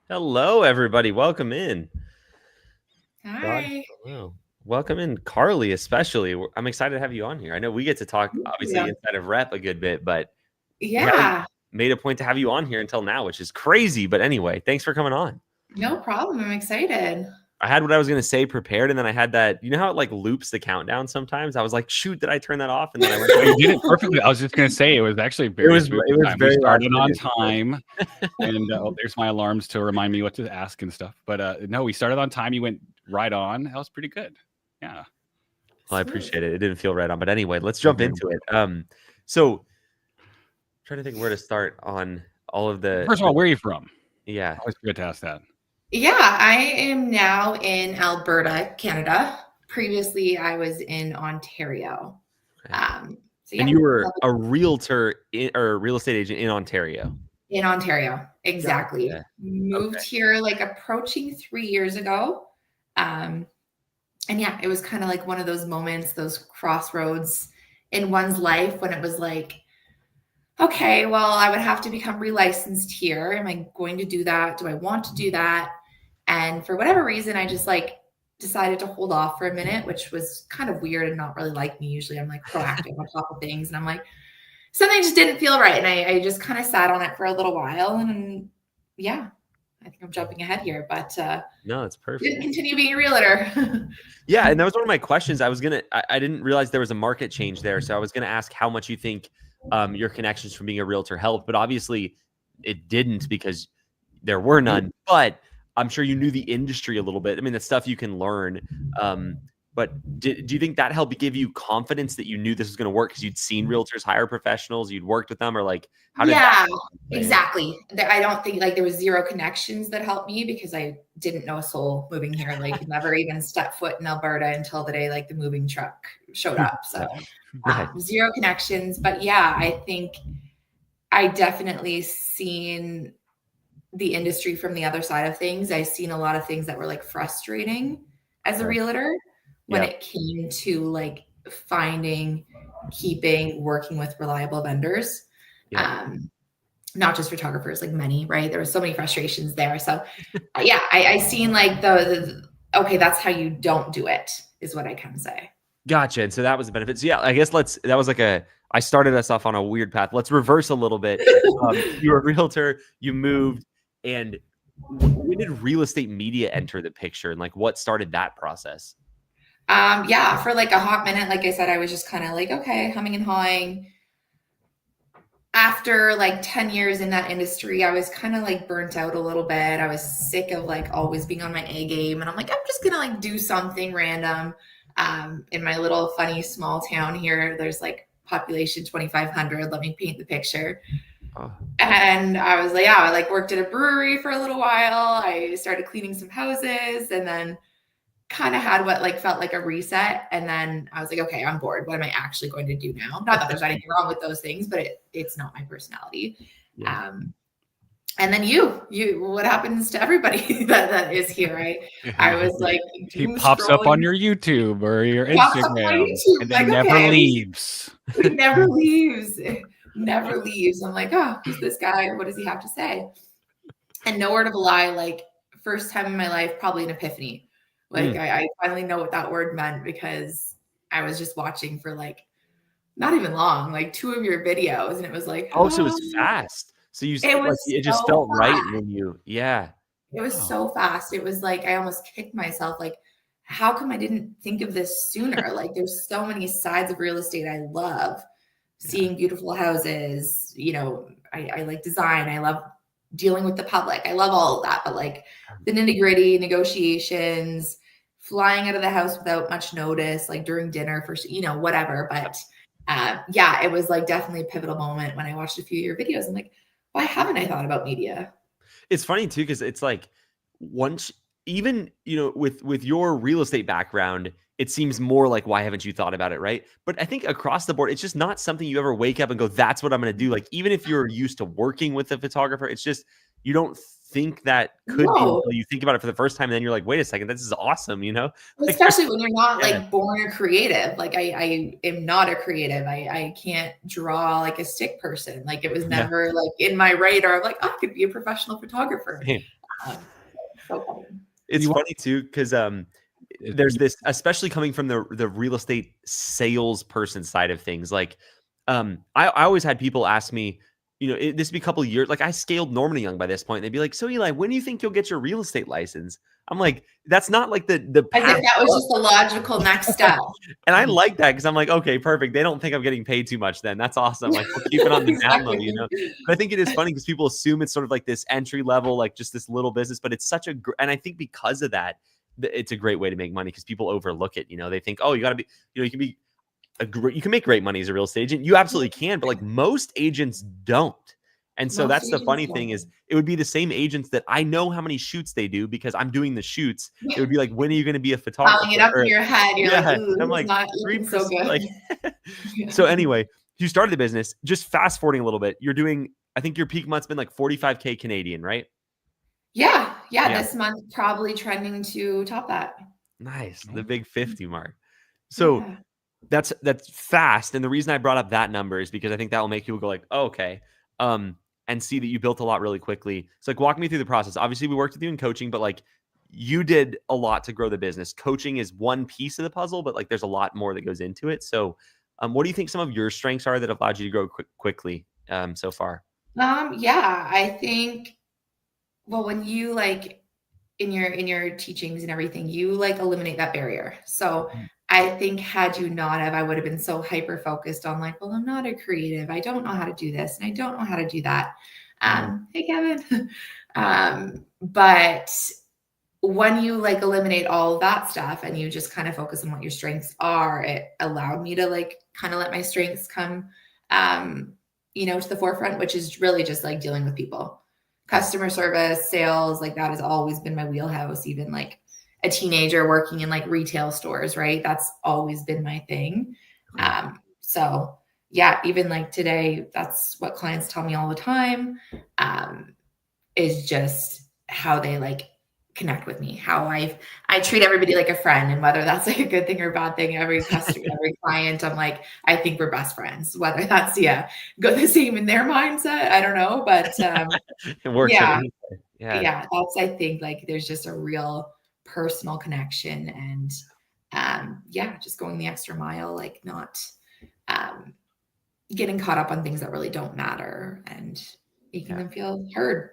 Hello, everybody. Welcome in. God, Hi. hello. Welcome in, Carly, especially. I'm excited to have you on here. I know we get to talk, obviously, Yeah. inside of Rep a good bit, but we haven't Yeah, made a point to have you on here until now, which is crazy. But anyway, thanks for coming on. no problem. I'm excited. I had what I was going to say prepared, and then I had that, you know how it like loops the countdown sometimes? I was like, shoot, did I turn that off? And then I went, Oh, you did it perfectly. I was just going to say it was actually it very was, smooth it this was time. We very last started on minute. time, and there's my alarms to remind me what to ask and stuff. But no, we started on time. You went right on. That was pretty good. Yeah. Well, I Sweet. appreciate it. It didn't feel right on, but anyway, let's jump into it. So trying to think where to start on all of First of all, where are you from? yeah. I always forget to ask that. Yeah, I am now in Alberta, Canada. Previously, I was in Ontario. Okay. So And yeah, you were a realtor or a real estate agent in Ontario. in Ontario. Exactly. Gotcha. Moved here like approaching 3 years ago. Um, and yeah, it was kind of like one of those moments, those crossroads in one's life when it was like, okay, well, I would have to become relicensed here. Am I going to do that? Do I want to do that? And for whatever reason, I just like decided to hold off for a minute, which was kind of weird and not really like me. Usually I'm like proactive on top of things. And I'm like, something just didn't feel right. And I just kind of sat on it for a little while. And yeah, I think I'm jumping ahead here, but No, it's perfect. didn't continue being a realtor. Yeah, and that was one of my questions. I didn't realize there was a market change there, so I was gonna ask how much you think your connections from being a realtor helped, but obviously it didn't because there were none. But I'm sure you knew the industry a little bit. I mean, the stuff you can learn. But do you think that helped give you confidence that you knew this was going to work because you'd seen realtors hire professionals, you'd worked with them, or like how did that Yeah, play in? exactly. I don't think like there was zero connections that helped me because I didn't know a soul moving here. Like never even stepped foot in Alberta until the day like the moving truck showed up. So Right. zero connections. But yeah, I think I definitely seen the industry from the other side of things. I've seen a lot of things that were like frustrating as a Sure. realtor when Yep. it came to like finding, keeping, working with reliable vendors. Yep. Not just photographers, like many, right? There were so many frustrations there. So yeah, I seen like the okay, that's how you don't do it, is what I can say. Gotcha. And so that was the benefit. So yeah, I guess that was like I started us off on a weird path. Let's reverse a little bit. You were a realtor, you moved, and when did real estate media enter the picture and like what started that process? Yeah, for like a hot minute, like I said, I was just kind of like, okay, humming and hawing. After like 10 years in that industry, I was kind of like burnt out a little bit. I was sick of like always being on my A game. And I'm like, I'm just gonna like do something random. In my little funny small town here, there's like population 2,500. Let me paint the picture. Oh, And I was like, yeah, I like worked at a brewery for a little while. I started cleaning some houses and then kind of had what like felt like a reset. And then I was like, okay, I'm bored. What am I actually going to do now? Not that there's anything wrong with those things, but it's not my personality. yeah. And then what happens to everybody that is here? I was like, He doom pops up on scrolling. your YouTube or your Pops up on my Instagram YouTube, and like, then never okay, leaves. it never leaves. It never leaves. I'm like, oh, who's this guy? What does he have to say? And no word of a lie, like first time in my life, probably an epiphany. Like I finally know what that word meant because I was just watching for like not even long, like two of your videos, and it was like, Oh, so it oh, was fast. So you it like was it just so felt right fast. when yeah. It was Oh. so fast. It was like I almost kicked myself. Like, how come I didn't think of this sooner? Like, there's so many sides of real estate I love. Seeing beautiful houses, I like design. I love dealing with the public. I love all of that. But like the nitty gritty negotiations, flying out of the house without much notice, like during dinner for, whatever. But yeah, it was like definitely a pivotal moment when I watched a few of your videos. I'm like, why haven't I thought about media? It's funny too because it's like once even with your real estate background, it seems more like why haven't you thought about it, right? But I think across the board, it's just not something you ever wake up and go, that's what I'm going to do. Like even if you're used to working with a photographer, it's just you don't think that could be No, until you think about it for the first time, and then you're like, wait a second, this is awesome, Like, especially when you're not yeah, like born a creative. Like I am not a creative. I can't draw like a stick person. Like it was yeah, never like in my radar of like, oh, I could be a professional photographer. same. So funny. It's funny too, because there's this, especially coming from the real estate salesperson side of things. Like, I always had people ask me, this would be a couple of years. Like, I scaled Norman Young by this point. They'd be like, "So Eli, when do you think you'll get your real estate license?" I'm like, that's not like the As path if that was just the logical next step. And I like that, because I'm like, okay, perfect. They don't think I'm getting paid too much then. That's awesome. Like, we'll keep it on the down low, But I think it is funny because people assume it's sort of like this entry level, like just this little business, but it's such and I think because of that, it's a great way to make money, because people overlook it. They think, oh, you got to be, you can be you can make great money as a real estate agent. You absolutely can, but like most agents don't. And so that's the funny thing, is it would be the same agents that I know how many shoots they do because I'm doing the shoots. It would be like, when are you going to be a photographer? Piling it up in your head. You're like, ooh, I'm like, not looking so good. Like, So anyway, you started the business. Just fast forwarding a little bit, you're doing, I think your peak month's been like 45K Canadian, right? Yeah. This month probably trending to top that. Nice. The big 50 mark. So that's fast. And the reason I brought up that number is because I think that will make people go like, oh, okay. And see that you built a lot really quickly. So like, walk me through the process. Obviously we worked with you in coaching, but like, you did a lot to grow the business. Coaching is one piece of the puzzle, but like, there's a lot more that goes into it. So what do you think some of your strengths are that have allowed you to grow quickly so far? I think, well, when you like in your teachings and everything, you like eliminate that barrier. So I think had you not have, I would have been so hyper focused on like, well, I'm not a creative. I don't know how to do this. And I don't know how to do that. Hey, Kevin. But when you like eliminate all of that stuff and you just kind of focus on what your strengths are, it allowed me to like kind of let my strengths come, to the forefront, which is really just like dealing with people, customer service, sales. Like that has always been my wheelhouse, even like a teenager working in like retail stores, right? That's always been my thing. So yeah, even like today, that's what clients tell me all the time, is just how they like connect with me, how I treat everybody like a friend, and whether that's like a good thing or a bad thing, every customer, every client, I'm like, I think we're best friends, whether that's, go the same in their mindset. I don't know, but it works. That's, I think like there's just a real personal connection and just going the extra mile, like not getting caught up on things that really don't matter and making them feel heard.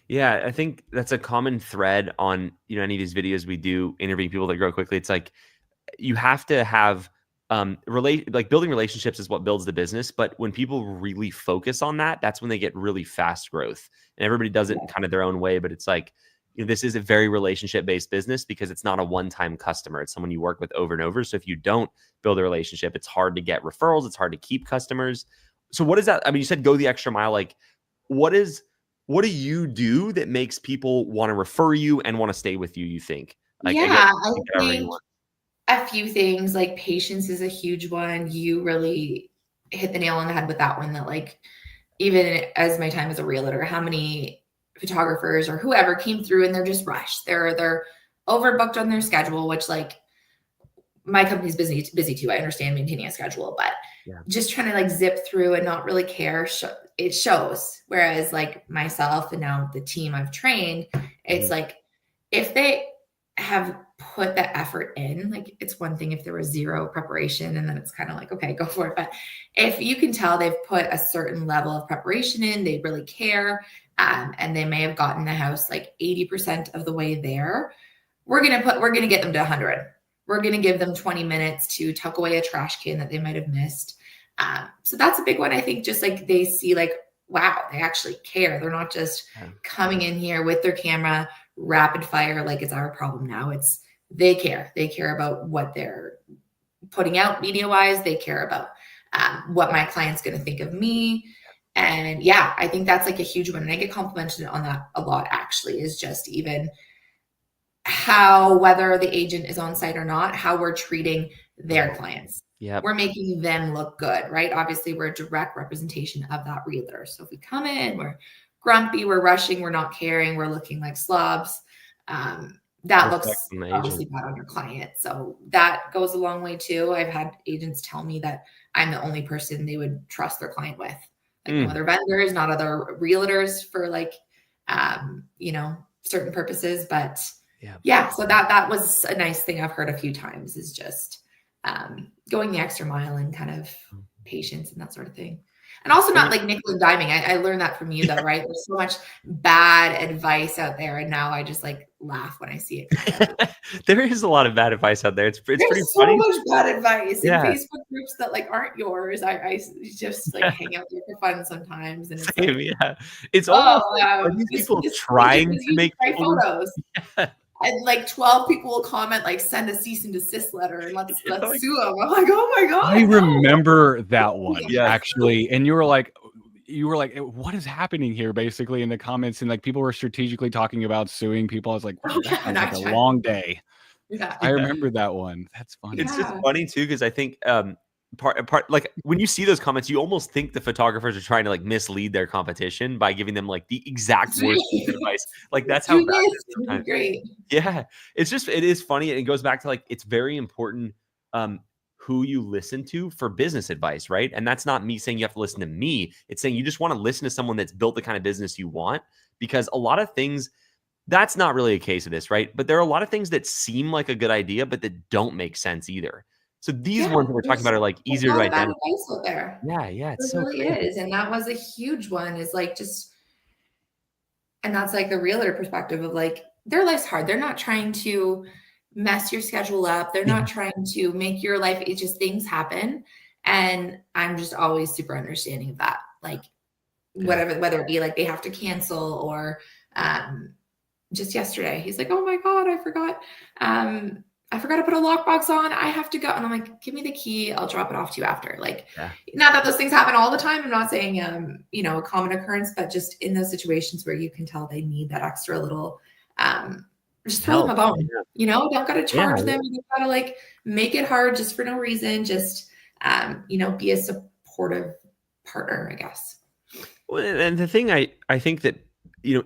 Yeah, I think that's a common thread on, any of these videos we do interviewing people that grow quickly. It's like, you have to have building relationships is what builds the business. But when people really focus on that, that's when they get really fast growth. And everybody does it in kind of their own way. But it's like, this is a very relationship-based business because it's not a one-time customer. It's someone you work with over and over. So if you don't build a relationship, it's hard to get referrals. It's hard to keep customers. So what is that? I mean, you said go the extra mile. Like, what do you do that makes people want to refer you and want to stay with you, you think? Like, I think a few things, like patience is a huge one. You really hit the nail on the head with that one, that like, even as my time as a realtor, how many photographers or whoever came through and they're just rushed. They're overbooked on their schedule, which like my company's busy too. I understand maintaining a schedule, but just trying to like zip through and not really care. It shows. Whereas like myself and now the team I've trained, it's like, if they have put the effort in, like it's one thing if there was zero preparation and then it's kind of like, okay, go for it. But if you can tell they've put a certain level of preparation in, they really care, and they may have gotten the house like 80% of the way there, we're going to get them to 100. We're going to give them 20 minutes to tuck away a trash can that they might have missed. So that's a big one. I think just like they see like, wow, they actually care. They're not just coming in here with their camera, rapid fire, like it's our problem now. It's they care. They care about what they're putting out media wise. They care about what my client's going to think of me. And I think that's like a huge one. And I get complimented on that a lot, actually, is just even how, whether the agent is on site or not, how we're treating their clients. We're making them look good, right? Obviously, we're a direct representation of that realtor. So if we come in, we're grumpy, we're rushing, we're not caring, we're looking like slobs, that looks obviously bad on your client. So that goes a long way too. I've had agents tell me that I'm the only person they would trust their client with. Like no other vendors, not other realtors for like, certain purposes, but Yeah. so that was a nice thing I've heard a few times, is just going the extra mile and kind of patience and that sort of thing. And also not like nickel and diming. I learned that from you though, right? There's so much bad advice out there, and now I just like laugh when I see it. There is a lot of bad advice out there. It's pretty There's funny. so much bad advice in Facebook groups that like aren't yours. I just like hang out there for fun sometimes, and it's Same, like, it's almost wow, are these this people page trying is to make used by people photos. And like 12 people will comment, like, send a cease and desist letter and let's sue them. I'm like, oh my God. I remember that one Yes. actually. And you were like, what is happening here? Basically in the comments, and like people were strategically talking about suing people. I was like, that sounds like a long day. I remember that one. That's funny. It's just funny too, because I think part like when you see those comments, you almost think the photographers are trying to like mislead their competition by giving them like the exact worst advice. Like that's how bad it is sometimes. Great. Yeah, it is funny, and it goes back to like it's very important who you listen to for business advice, right? And that's not me saying you have to listen to me. It's saying you just want to listen to someone that's built the kind of business you want, because a lot of things, that's not really a case of this, right? But there are a lot of things that seem like a good idea, but that don't make sense either. So these ones that we're talking about are like easier to identify. Out there. Yeah, it really is, and that was a huge one. Is like and that's like the realtor perspective of like their life's hard. They're not trying to mess your schedule up. They're not trying to make your life. It's just things happen, and I'm just always super understanding of that. Like whatever, whether it be like they have to cancel or just yesterday, he's like, oh my God, I forgot to put a lockbox on. I have to go. And I'm like, give me the key. I'll drop it off to you after. Like, not that those things happen all the time. I'm not saying, a common occurrence, but just in those situations where you can tell they need that extra little, just throw them a bone, don't got to charge them. You got to like make it hard just for no reason. Just, be a supportive partner, I guess. Well, and the thing I think that,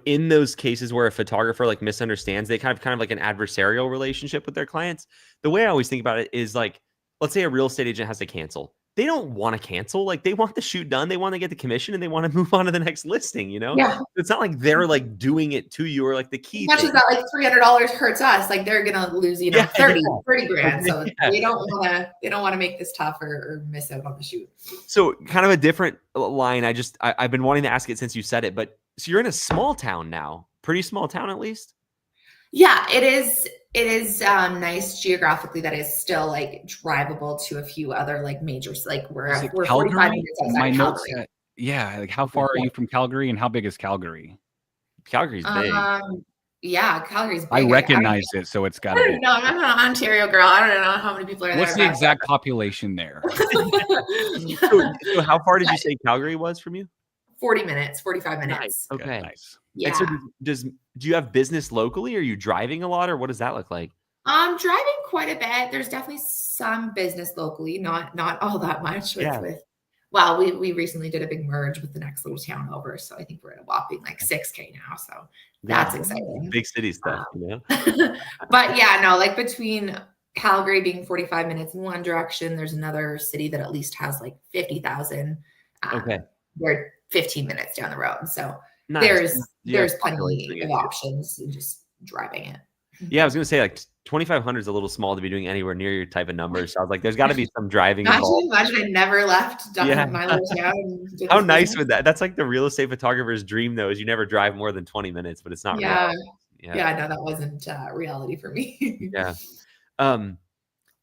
in those cases where a photographer like misunderstands, they kind of like an adversarial relationship with their clients. The way I always think about it is like, let's say a real estate agent has to cancel. They don't want to cancel. Like they want the shoot done. They want to get the commission and they want to move on to the next listing, Yeah. It's not like they're like doing it to you or like the key. As much as that like $300 hurts us, like they're going to lose, 30 grand. So they don't want to make this tough or miss out on the shoot. So kind of a different line. I've been wanting to ask it since you said it, but so you're in a small town now, pretty small town at least. Yeah, it is. It is nice geographically that is still like drivable to a few other like majors. Like we're 45 minutes outside Calgary. Like how far are you from Calgary, and how big is Calgary? Calgary's big. Yeah, Calgary's big. I recognize it, so it's got to be. No, I'm an Ontario girl. I don't know how many people are there. What's the exact population there? So how far did you say Calgary was from you? 40 minutes, 45 minutes. Nice. Okay. Nice. Yeah. And so do you have business locally? Are you driving a lot, or what does that look like? I'm driving quite a bit. There's definitely some business locally, not all that much we recently did a big merge with the next little town over. So I think we're at a whopping like 6K now. So that's exciting. Big city stuff, But like between Calgary being 45 minutes in one direction, there's another city that at least has like 50,000. We're 15 minutes down the road. So there's plenty of options in just driving it. Yeah, I was going to say like 2,500 is a little small to be doing anywhere near your type of numbers. So I was like, there's got to be some driving involved. Imagine I never left my little town. How nice would that? That's like the real estate photographer's dream, though, is you never drive more than 20 minutes, but it's not reality. Yeah, no, that wasn't reality for me.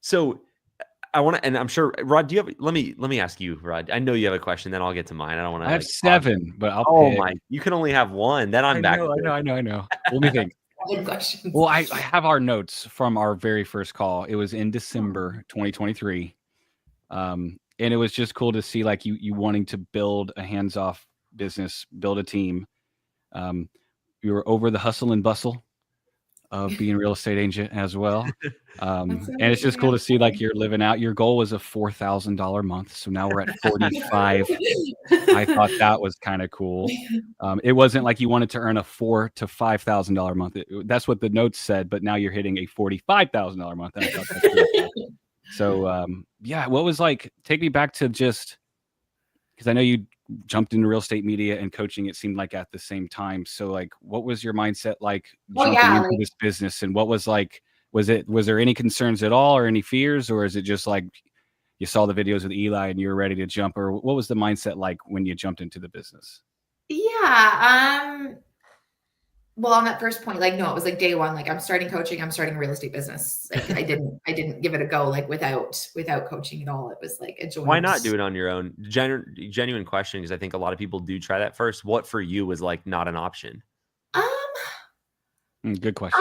So I want to, and I'm sure, Rod, do you have, let me ask you, Rod, I know you have a question, then I'll get to mine. I don't want to. I have 7, but I'll pick. You can only have one. Then I'm back. I know. Let me think. Good questions. Well, I have our notes from our very first call. It was in December 2023. And it was just cool to see like you wanting to build a hands-off business, build a team. You were over the hustle and bustle of being a real estate agent as well. And it's just cool to see like you're living out. Your goal was a $4,000 a month. So now we're at 45. I thought that was kind of cool. It wasn't like you wanted to earn a $4,000 to $5,000 a month. That's what the notes said, but now you're hitting a $45,000 a month. And I thought that's cool. So what was like, take me back to just, because I know you jumped into real estate media and coaching, it seemed like at the same time. So like, what was your mindset like Oh, jumping yeah, into like this business? And what was like, was there any concerns at all or any fears, or is it just like you saw the videos with Eli and you were ready to jump? Or what was the mindset like when you jumped into the business? yeah, well, on that first point, like, no, it was like day one, like I'm starting coaching, I'm starting a real estate business. Like I didn't give it a go like without coaching at all. It was like a Why joint. not do it on your own? Genuine question, because I think a lot of people do try that first. What for you was like not an option? Um, Good question.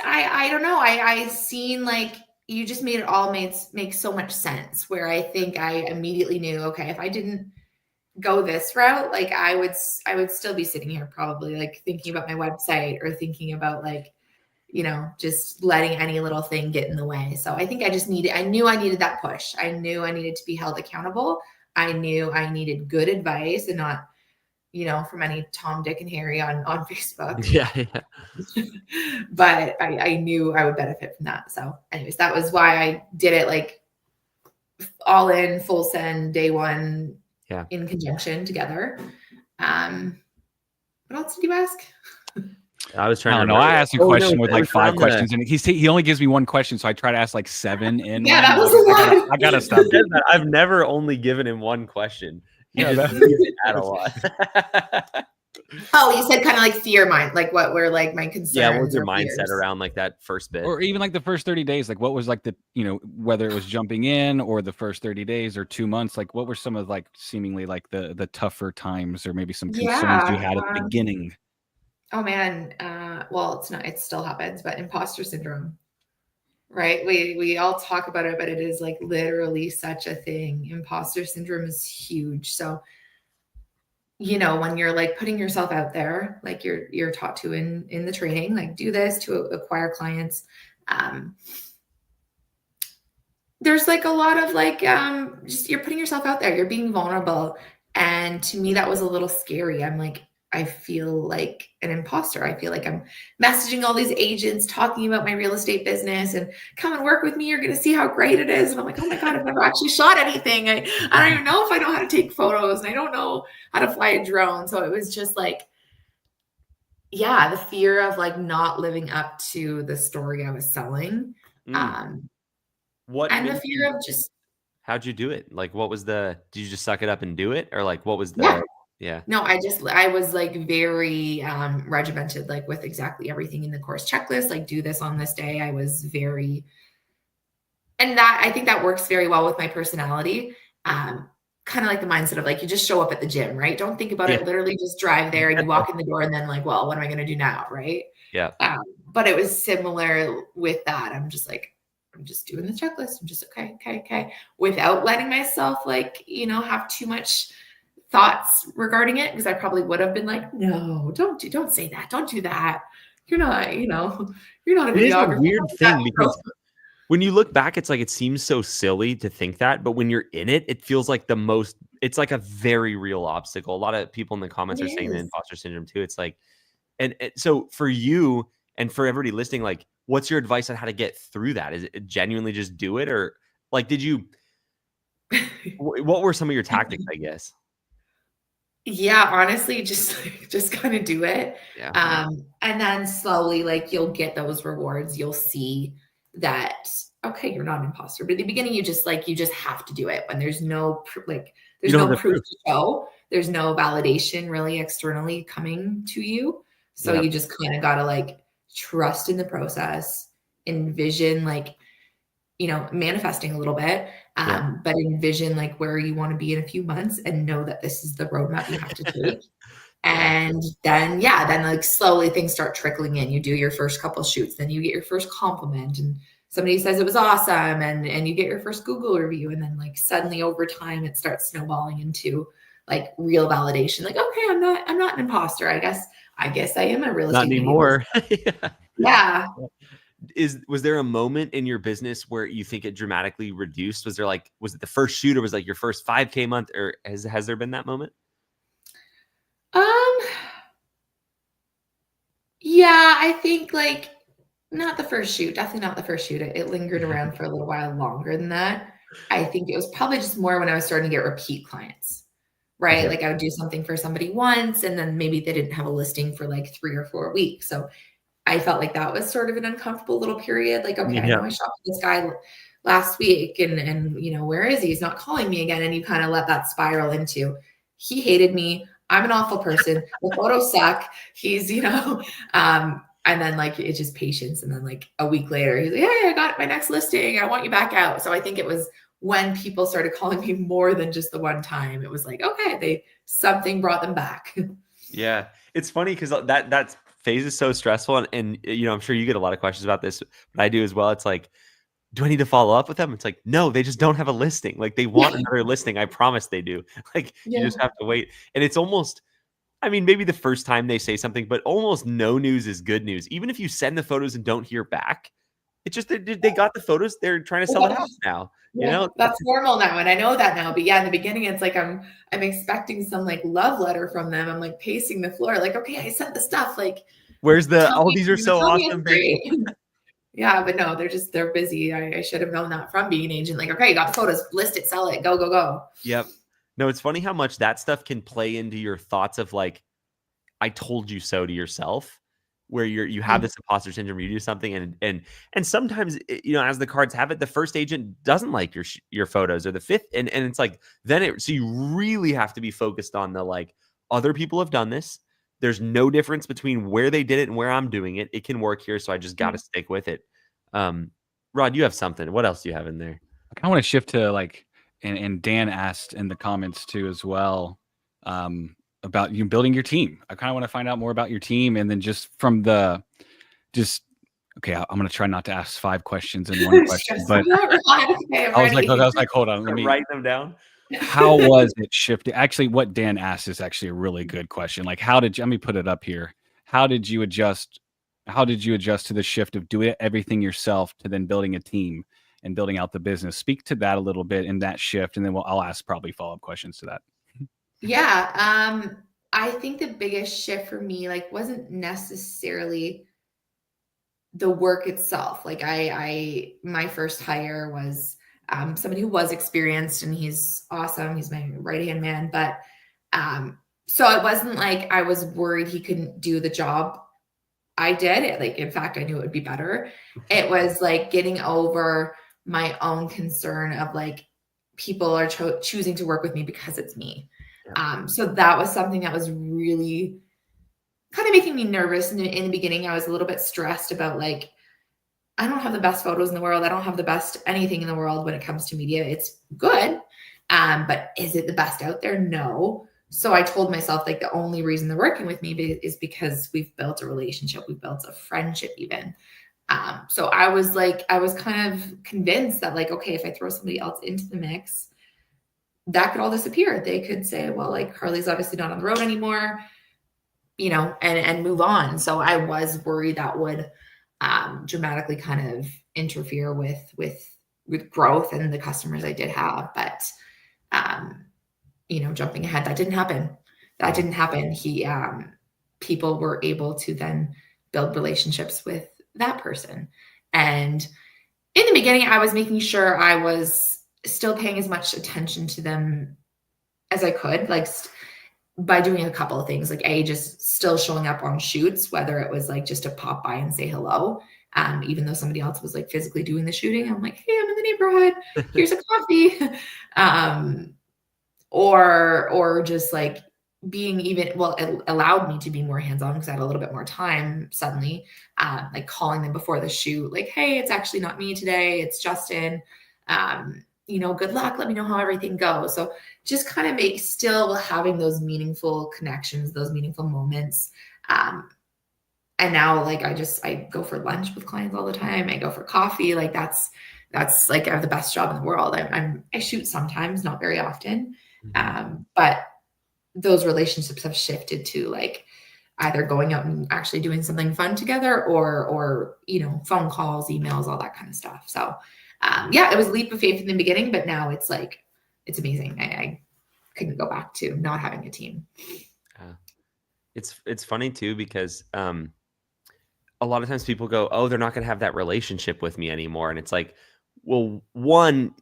I don't know. I seen like you just made it all make so much sense where I think I immediately knew, okay, if I didn't go this route, like I would still be sitting here probably like thinking about my website or thinking about like, just letting any little thing get in the way. So I think I knew I needed that push. I knew I needed to be held accountable. I knew I needed good advice and not, from any Tom, Dick, and Harry on Facebook. Yeah. But I knew I would benefit from that. So anyways, that was why I did it like all in, full send, day one, in conjunction together. What else did you ask? I was trying I to don't know. I asked a question with like 5 around questions, and he only gives me one question, so I try to ask like 7 in Yeah, one. that was a lot. I gotta stop doing that. I've never only given him one question. He Yeah, just leaves it at a lot. Oh, you said kind of like fear mind, like what were like my concerns. Yeah, what was your or mindset fears. around like that first bit? Or even like the first 30 days, like what was like the, whether it was jumping in or the first 30 days or 2 months, like what were some of like seemingly like the tougher times or maybe some concerns you had at the beginning? Oh man, well, it still happens, but imposter syndrome, right? We all talk about it, but it is like literally such a thing. Imposter syndrome is huge. So, when you're like putting yourself out there, like you're taught to in the training, like do this to acquire clients. There's like a lot of like, just you're putting yourself out there, you're being vulnerable. And to me, that was a little scary. I'm like, I feel like an imposter. I feel like I'm messaging all these agents talking about my real estate business and come and work with me. You're going to see how great it is. And I'm like, oh my God, I've never actually shot anything. I don't even know if I know how to take photos and I don't know how to fly a drone. So it was just like, yeah, the fear of like not living up to the story I was selling. What And the fear of just, how'd you do it? Like, did you just suck it up and do it? Or like, what was the, No, I was like very regimented, like with exactly everything in the course checklist, like do this on this day. I was very, and that, I think that works very well with my personality. Kind of like the mindset of like, you just show up at the gym, right? Don't think about it. Literally just drive there and you walk in the door and then like, well, what am I going to do now? Right. Yeah. But it was similar with that. I'm just like, I'm just doing the checklist. I'm just okay. Without letting myself like, have too much thoughts regarding it. Because I probably would have been like, no, don't say that. Don't do that. You're not, you're not a videographer. It is a weird thing because when you look back, it's like, it seems so silly to think that, but when you're in it, it feels like it's like a very real obstacle. A lot of people in the comments are saying the imposter syndrome too. It's like, and so for you and for everybody listening, like, what's your advice on how to get through that? Is it genuinely just do it? Or like, what were some of your tactics, I guess? Yeah, honestly, just kind of do it. Yeah. And then slowly, like you'll get those rewards. You'll see that, okay, you're not an imposter. But at the beginning, you just have to do it when there's no there's no proof to show. There's no validation really externally coming to you. So you just kind of gotta like trust in the process, envision like, manifesting a little bit, but envision like where you want to be in a few months and know that this is the roadmap you have to take. And then like slowly things start trickling in. You do your first couple shoots, then you get your first compliment and somebody says it was awesome and you get your first Google review. And then like suddenly over time, it starts snowballing into like real validation. Like, okay, I'm not an imposter. I guess I am a real estate. Not anymore. Yeah. Was there a moment in your business where you think it dramatically reduced? Was it the first shoot or was like your first 5K month, or has there been that moment? Yeah, I think like not the first shoot, definitely not the first shoot. It lingered around for a little while longer than that. I think it was probably just more when I was starting to get repeat clients. right? Like I would do something for somebody once and then maybe they didn't have a listing for like 3 or 4 weeks. So I felt like that was sort of an uncomfortable little period. Like, okay, I know I shopped with this guy last week and you know, where is he? He's not calling me again. And you kind of let that spiral into, he hated me. I'm an awful person. The photos suck. He's, you know, and then like, it's just patience. And then like a week later, he's like, hey, I got my next listing. I want you back out. So I think it was when people started calling me more than just the one time. It was like, okay, something brought them back. Yeah. It's funny because that phase is so stressful. And, you know, I'm sure you get a lot of questions about this, but I do as well. It's like, do I need to follow up with them? It's like, no, they just don't have a listing. Like they want another listing. I promise they do. Like you just have to wait. And it's almost, I mean, maybe the first time they say something, but almost no news is good news. Even if you send the photos and don't hear back, it's just that they got the photos. They're trying to sell the house now. You know, that's normal now, and I know that now. But yeah, in the beginning, it's like I'm expecting some like love letter from them. I'm like pacing the floor, like, okay, I sent the stuff. Like, where's the? Oh, these are so awesome. Yeah, but no, they're busy. I should have known that from being an agent. Like, okay, you got the photos, list it, sell it, go, go, go. Yep. No, it's funny how much that stuff can play into your thoughts of like, I told you so to yourself, where you have this imposter syndrome, you do something and sometimes, you know, as the cards have it, the first agent doesn't like your photos, or the fifth, and it's like so you really have to be focused on the like, other people have done this. There's no difference between where they did it and where I'm doing it. It can work here, so I just got to stick with it. Rod, you have something. What else do you have in there? I kind of want to shift to like, and Dan asked in the comments too as well, about you building your team. I kind of want to find out more about your team, and then just from the, okay, I'm gonna try not to ask 5 questions in one question, but okay, I was like, hold on, let me write them down. How was it shifted? Actually, what Dan asked is actually a really good question. Like, let me put it up here. How did you adjust? How did you adjust to the shift of doing everything yourself to then building a team and building out the business? Speak to that a little bit in that shift, and then I'll ask probably follow-up questions to that. Yeah. I think the biggest shift for me, like, wasn't necessarily the work itself. Like my first hire was somebody who was experienced, and he's awesome. He's my right-hand man. But so it wasn't like I was worried he couldn't do the job I did. Like, in fact, I knew it would be better. It was like getting over my own concern of like, people are choosing to work with me because it's me. So that was something that was really kind of making me nervous. In the beginning, I was a little bit stressed about like, I don't have the best photos in the world. I don't have the best anything in the world when it comes to media. It's good. But is it the best out there? No. So I told myself, like, the only reason they're working with me is because we've built a relationship. We've built a friendship even. So I was kind of convinced that like, okay, if I throw somebody else into the mix, that could all disappear. They could say, well, like, Carly's obviously not on the road anymore, you know, and move on. So I was worried that would dramatically kind of interfere with growth and the customers I did have. But you know, jumping ahead, that didn't happen. People were able to then build relationships with that person. And in the beginning, I was making sure I was still paying as much attention to them as I could, like by doing a couple of things, like just still showing up on shoots, whether it was like just to pop by and say hello. Even though somebody else was like physically doing the shooting, I'm like, hey, I'm in the neighborhood. Here's a coffee. Or just like being it allowed me to be more hands-on because I had a little bit more time suddenly, like calling them before the shoot, like, hey, it's actually not me today, it's Justin. You know, good luck. Let me know how everything goes. So just kind of still having those meaningful connections, those meaningful moments. And now like I go for lunch with clients all the time. I go for coffee. Like that's like I have the best job in the world. I shoot sometimes, not very often. But those relationships have shifted to like either going out and actually doing something fun together or, you know, phone calls, emails, all that kind of stuff. So yeah, it was a leap of faith in the beginning, but now it's like, it's amazing. I couldn't go back to not having a team. It's funny too, because a lot of times people go, oh, they're not going to have that relationship with me anymore. And it's like, Well, one,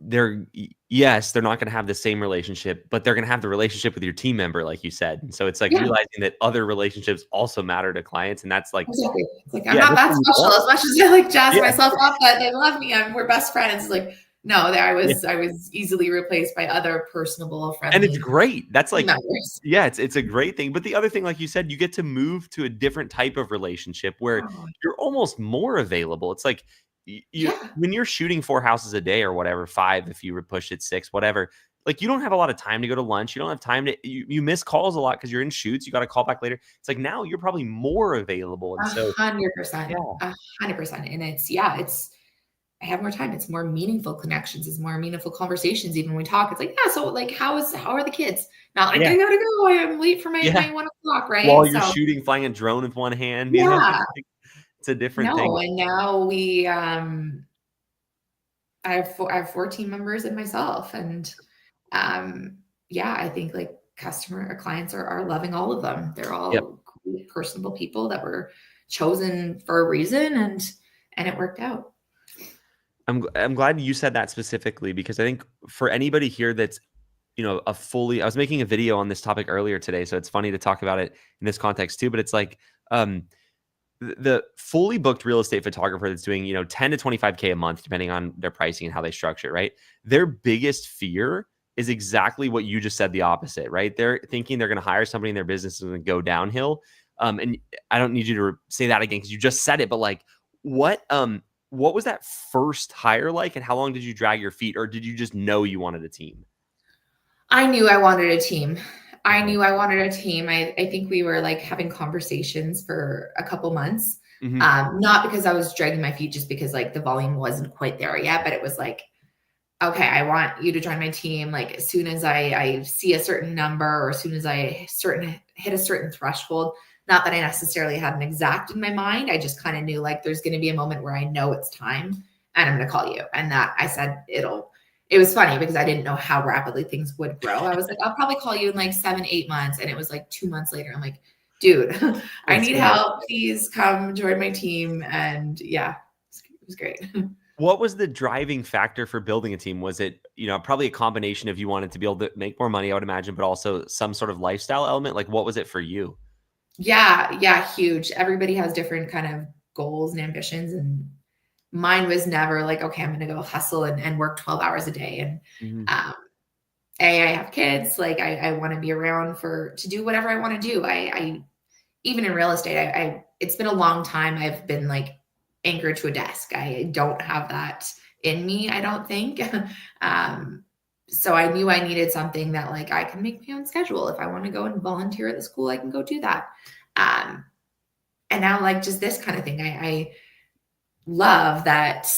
yes, they're not going to have the same relationship, but they're going to have the relationship with your team member, like you said. And so it's like Yeah, realizing that other relationships also matter to clients, and that's like, exactly. It's like I'm yeah, not that's that what you special want. as much as I like jazz Yeah, myself up that they love me. We're best friends. Like, no, that yeah. I was easily replaced by other personable, And it's friendly great. That's team like, members. yeah, it's a great thing. But the other thing, like you said, you get to move to a different type of relationship where Oh, you're almost more available. It's like you yeah, when you're shooting 4 houses a day or whatever, 5 if you push it, 6, whatever. Like you don't have a lot of time to go to lunch. You don't have time to you miss calls a lot because you're in shoots. You got to call back later. It's like now you're probably more available. And so 100%, yeah, 100%. And it's I have more time. It's more meaningful connections. It's more meaningful conversations. Even when we talk, it's like, yeah, so like, how are the kids? Not like, yeah, I gotta go. I'm late for yeah. my 1 o'clock, right? While you're So shooting, flying a drone with one hand, yeah, it's a different thing. no. And now I have 4 team members and myself. And yeah, I think like customer or clients are loving all of them. They're Yep. all great, personable people that were chosen for a reason, and it worked out. I'm glad you said that specifically because I think for anybody here that's I was making a video on this topic earlier today, so it's funny to talk about it in this context too. But it's like the fully booked real estate photographer that's doing 10 to 25K a month, depending on their pricing and how they structure it, right? Their biggest fear is exactly what you just said, the opposite, right? They're thinking they're going to hire somebody and their business is going to go downhill. And I don't need you to say that again because you just said it, but like what was that first hire like, and how long did you drag your feet, or did you just know you wanted a team? I knew I wanted a team. I Okay. knew I wanted a team. I think we were like having conversations for a couple months. Mhm. Not because I was dragging my feet, just because like the volume wasn't quite there yet, but it was like, okay, I want you to join my team. Like as soon as I see a certain number, or as soon as I hit a certain threshold, not that I necessarily had an exact in my mind. I just kind of knew like there's going to be a moment where I know it's time and I'm going to call you. And that I said, it was funny because I didn't know how rapidly things would grow. I was like, I'll probably call you in like 7, 8 months. And it was like 2 months later. I'm like, dude, I Let's need go. help. Please come join my team. And yeah, it was great. What was the driving factor for building a team? Was it, probably a combination of you wanted to be able to make more money, I would imagine, but also some sort of lifestyle element? Like, what was it for you? Yeah, huge. Everybody has different kind of goals and ambitions. And mine was never like, okay, I'm going to go hustle and work 12 hours a day. And Mhm. um, I have kids. Like I want to be around to do whatever I want to do. I even in real estate, it's been a long time. I've been like anchored to a desk. I don't have that in me, I don't think. So I knew I needed something that like I can make my own schedule. If I want to go and volunteer at the school, I can go do that. Um, and now like just this kind of thing, I love that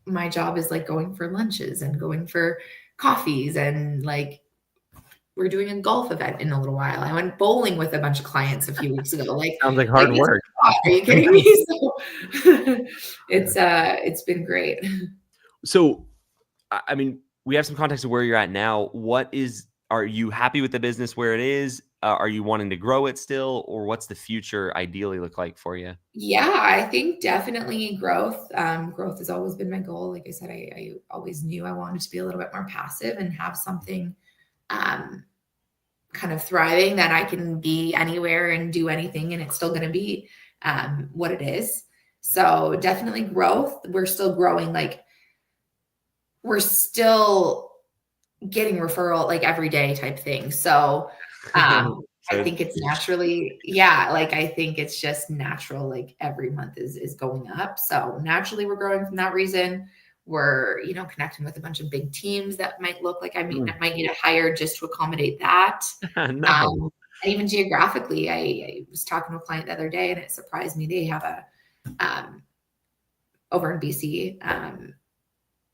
my job is like going for lunches and going for coffees, and like we're doing a golf event in a little while. I went bowling with a bunch of clients a few weeks ago. Sounds like Like hard it's work. are you kidding me? So it's been great. So, I mean, we have some context of where you're at now. Are you happy with the business where it is? Are you wanting to grow it still, or what's the future ideally look like for you? Yeah, I think definitely growth. Growth has always been my goal. Like I said, I always knew I wanted to be a little bit more passive and have something um, kind of thriving that I can be anywhere and do anything, and it's still going to be what it is. So definitely growth. We're still growing. Like we're still getting referral like every day type thing. So So I it's think it's huge. naturally, yeah, like I think it's just natural, like every month is going up. So naturally we're growing from that reason. We're, connecting with a bunch of big teams that might look like I might need to hire just to accommodate that. No. And even geographically, I was talking to a client the other day and it surprised me. They have over in BC,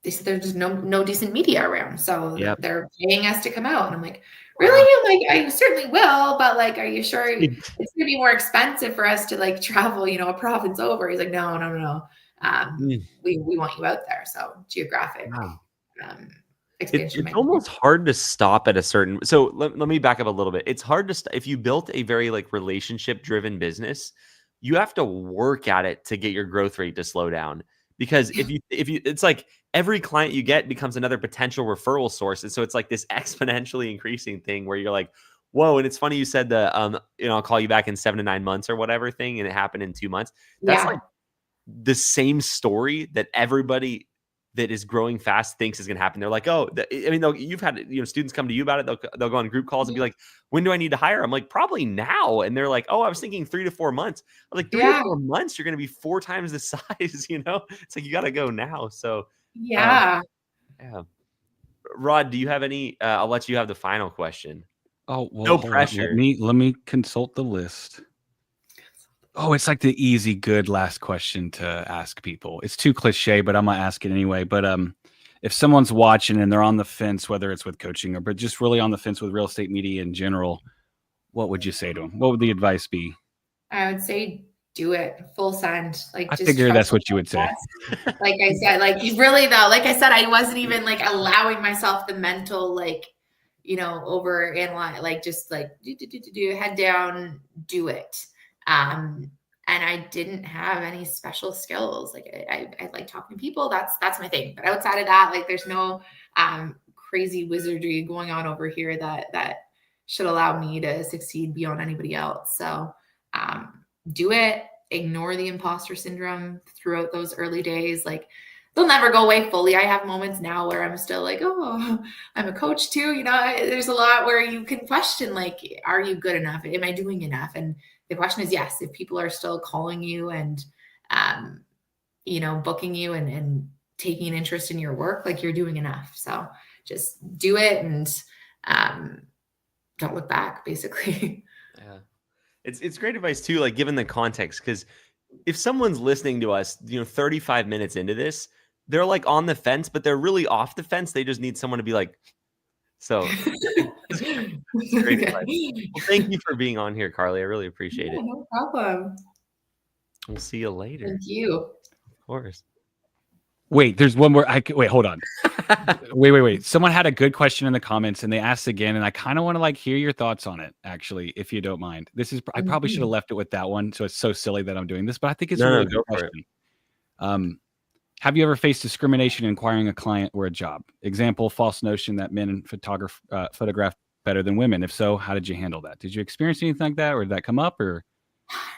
they said there's just no decent media around. So Yep. they're paying us to come out. And I'm like, Wow. really? I'm like, I certainly will, but like, are you sure it's gonna be more expensive for us to like travel, a province over? He's like, no. Mm, We want you out there. So geographic wow. um expansion It's might be. almost hard to stop at a certain. So let me back up a little bit. It's hard to if you built a very like relationship driven business, you have to work at it to get your growth rate to slow down. because if you it's like every client you get becomes another potential referral source, and so it's like this exponentially increasing thing where you're like, whoa. And it's funny you said the I'll call you back in 7 to 9 months or whatever thing, and it happened in 2 months. That's Yeah. like the same story that everybody that is growing fast thinks is going to happen. They're like, oh, I mean, you've had students come to you about it. They'll go on group calls and be like, when do I need to hire? I'm like, probably now. And they're like, oh, I was thinking 3 to 4 months. I was like, 3 to 4 months, you're going to be 4 times the size. It's like you got to go now. So yeah. Rod, do you have any? I'll let you have the final question. Oh, well, no hold on. pressure. Let me consult the list. Oh, it's like the easy, good last question to ask people. It's too cliche, but I'm gonna ask it anyway. But if someone's watching and they're on the fence, whether it's with coaching or but just really on the fence with real estate media in general, what would you say to them? What would the advice be? I would say do it full send. Like, I just figured that's what you would say. Like I said, like really though, like I said, I wasn't even like allowing myself the mental over analyze, like just like do head down, do it. And I didn't have any special skills. Like I like talking to people. That's my thing. But outside of that, like there's no crazy wizardry going on over here that should allow me to succeed beyond anybody else. So do it. Ignore the imposter syndrome throughout those early days. Like they'll never go away fully. I have moments now where I'm still like, oh, I'm a coach too. There's a lot where you can question, like, are you good enough? Am I doing enough? And the question is, yes, if people are still calling you and, booking you and taking an interest in your work, like you're doing enough. So just do it and don't look back, basically. Yeah. It's great advice too, like given the context, because if someone's listening to us, 35 minutes into this, they're like on the fence, but they're really off the fence. They just need someone to be like, so it's great advice. Well, thank you for being on here, Carly. I really appreciate it. No problem. We'll see you later. Thank you. Of course. Wait, there's one more. Wait, hold on. Wait. Someone had a good question in the comments and they asked again, and I kind of want to hear your thoughts on it, actually, if you don't mind. I probably should have left it with that one. So it's so silly that I'm doing this, but I think it's a really good question. Have you ever faced discrimination in acquiring a client or a job? Example, false notion that men photograph better than women. If so, how did you handle that? Did you experience anything like that, or did that come up? Or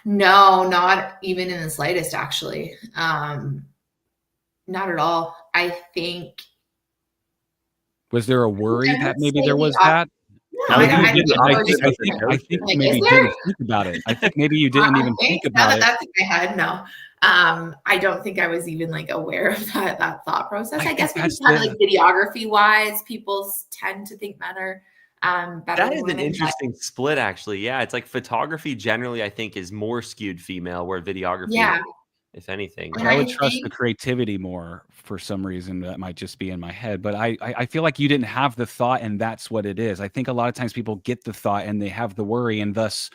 no, not even in the slightest, actually. Not at all. I think. Was there a worry that maybe there was that? No, I think maybe you didn't think about it. I think maybe you didn't even think about it. That's in my head. No, I don't think I was even aware of that thought process. I guess because videography wise, people tend to think men are better. That is an interesting split, actually. Yeah, it's like photography generally, I think, is more skewed female, where videography, if anything. I would trust the creativity more for some reason. That might just be in my head, but I feel like you didn't have the thought, and that's what it is. I think a lot of times people get the thought and they have the worry, and thus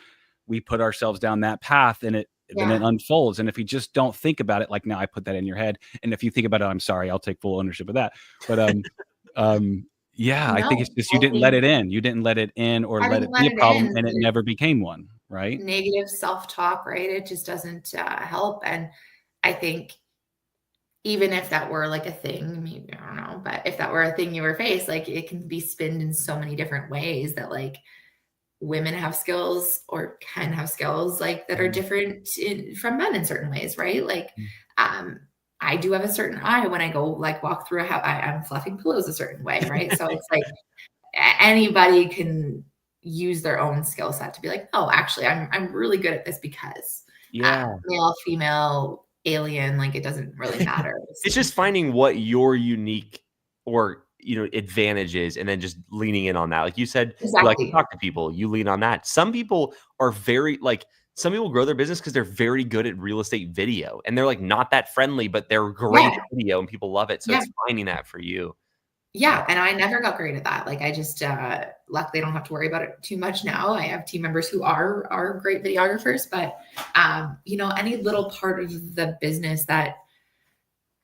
we put ourselves down that path, and then it unfolds. And if you just don't think about it, like now I put that in your head, and if you think about it, I'm sorry, I'll take full ownership of that. But I think it's just you didn't let it in. You didn't let it in or let it be a problem, and it never became one. Right? Negative self-talk, right? It just doesn't help. And I think even if that were a thing, maybe, I don't know, but if that were a thing you were faced, it can be spinned in so many different ways that women have skills or can have skills that are different from men in certain ways, right? I do have a certain eye when I go walk through a house. I'm fluffing pillows a certain way, right? So it's anybody can use their own skill set to be oh, actually, I'm really good at this because male, female, alien, it doesn't really matter. It's just finding what your unique or advantage is, and then just leaning in on that. Like you said, you like to talk to people, you lean on that. Some people are very some people grow their business because they're very good at real estate video, and they're not that friendly, but they're great at video and people love it. So it's finding that for you. Yeah. And I never got great at that. I just, luckily I don't have to worry about it too much now. I have team members who are great videographers, but, any little part of the business that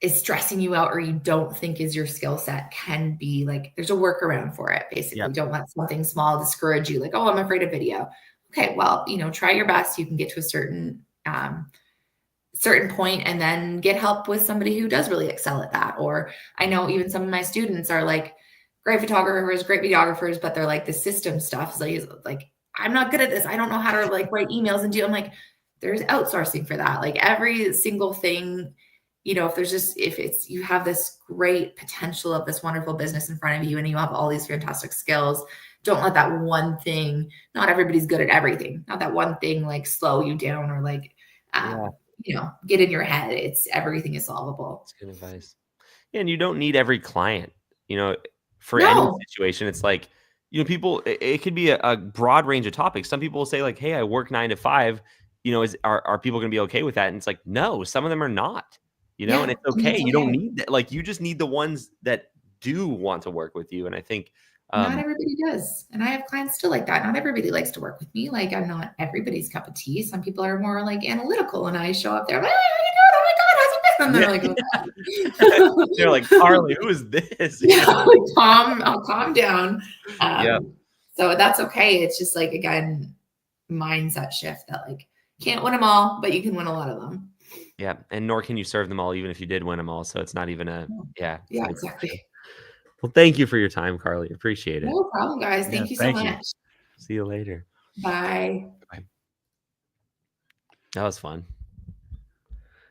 is stressing you out or you don't think is your skill set can be there's a workaround for it. Basically, don't let something small discourage you. Oh, I'm afraid of video. Okay. Well, try your best. You can get to a certain, certain point and then get help with somebody who does really excel at that. Or I know even some of my students are like great photographers, great videographers, but they're like the system stuff. So like, I'm not good at this. I don't know how to like write emails and do. I'm like, there's outsourcing for that. Like every single thing, you know, if it's, you have this great potential of this wonderful business in front of you and you have all these fantastic skills, don't let that one thing, not everybody's good at everything. Not that one thing like slow you down or like, you know, get in your head. It's everything is solvable. That's good advice. Yeah, and you don't need every client, you know, for any situation. It's like, you know, people, it could be a broad range of topics. Some people will say like, hey, I work 9 to 5, you know, are people going to be okay with that? And it's like, no, some of them are not, you know, and it's okay. You don't need that. Like, you just need the ones that do want to work with you. And I think, not everybody does. And I have clients still like that. Not everybody likes to work with me. Like, I'm not everybody's cup of tea. Some people are more like analytical and I show up there, like, oh my God, how's it been? And they're like, they're like, Carly, who is this? Yeah, like, I'll calm down. So that's okay. It's just like, again, mindset shift that like, can't win them all, but you can win a lot of them. Yeah. And nor can you serve them all, even if you did win them all. So it's not even yeah, exactly. Well, thank you for your time, Carly. Appreciate it. No problem, guys. Thank you so much. See you later. Bye. That was fun.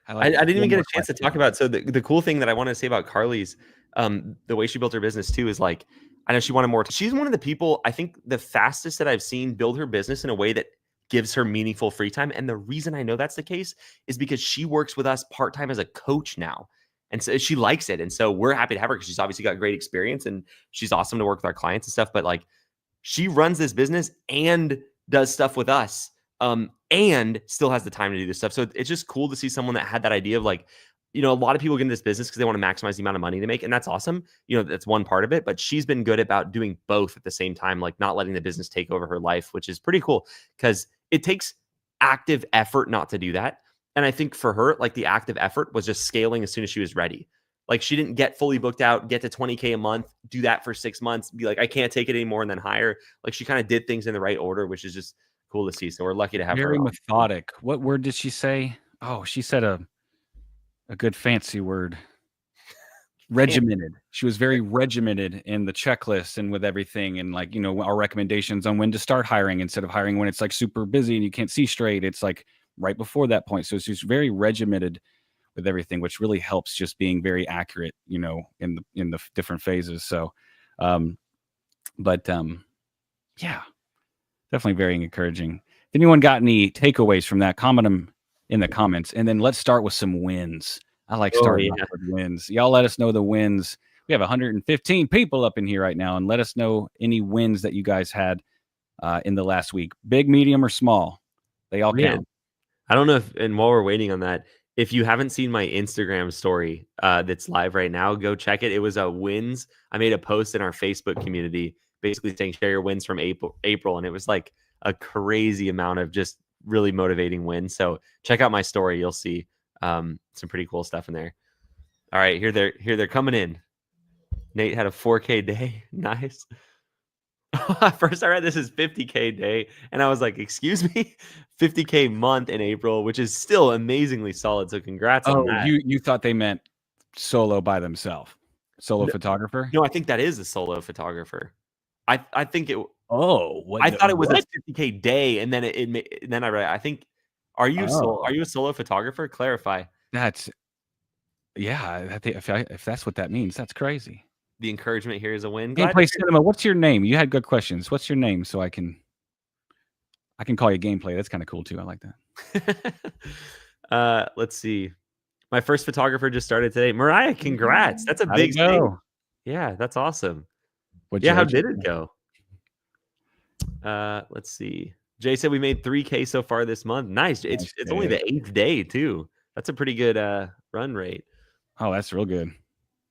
I didn't even get a chance to talk about. So the cool thing that I want to say about Carly's, the way she built her business too, is like, I know she wanted more. She's one of the people, I think the fastest that I've seen build her business in a way that gives her meaningful free time. And the reason I know that's the case is because she works with us part-time as a coach now. And so she likes it. And so we're happy to have her because she's obviously got great experience and she's awesome to work with our clients and stuff. But like, she runs this business and does stuff with us, and still has the time to do this stuff. So it's just cool to see someone that had that idea of like, you know, a lot of people get into this business because they want to maximize the amount of money they make. And that's awesome. You know, that's one part of it. But she's been good about doing both at the same time, like not letting the business take over her life, which is pretty cool because it takes active effort not to do that. And I think for her, like the active effort was just scaling as soon as she was ready. Like she didn't get fully booked out, get to 20K a month, do that for 6 months, be like, I can't take it anymore, and then hire. Like she kind of did things in the right order, which is just cool to see. So we're lucky to have her. Very methodic. What word did she say? Oh, she said a good fancy word. Regimented. She was very regimented in the checklist and with everything, and like, you know, our recommendations on when to start hiring instead of hiring when it's like super busy and you can't see straight. It's like right before that point. So she's very regimented with everything, which really helps just being very accurate, you know, in the different phases. So, yeah, definitely very encouraging. If anyone got any takeaways from that, comment them in the comments. And then let's start with some wins. I like starting off with wins. Y'all let us know the wins. We have 115 people up in here right now, and let us know any wins that you guys had in the last week. Big, medium, or small. They all count. I don't know if, and while we're waiting on that, if you haven't seen my Instagram story that's live right now, go check it. It was a wins. I made a post in our Facebook community basically saying share your wins from April. And it was like a crazy amount of just really motivating wins. So check out my story. You'll see some pretty cool stuff in there. All right, here they're coming in. Nate had a 4K day. Nice. First I read this is 50K day, and I was like, excuse me, 50K month in April, which is still amazingly solid. So congrats on that. You thought they meant solo by themselves, photographer? No, I think that is a solo photographer. I think it. Oh, I thought it was a 50K day, and then then I read. I think. Are you a solo photographer? Clarify. That's I think if that's what that means, that's crazy. The encouragement here is a win. Gameplay Cinema, what's your name? You had good questions. What's your name so I can call you Gameplay. That's kind of cool too. I like that. Let's see. My first photographer just started today. Mariah, congrats. That's a big thing. Yeah, that's awesome. How did it go? Let's see. Jay said we made 3K so far this month. Nice. It's only the 8th day too. That's a pretty good run rate. Oh, that's real good.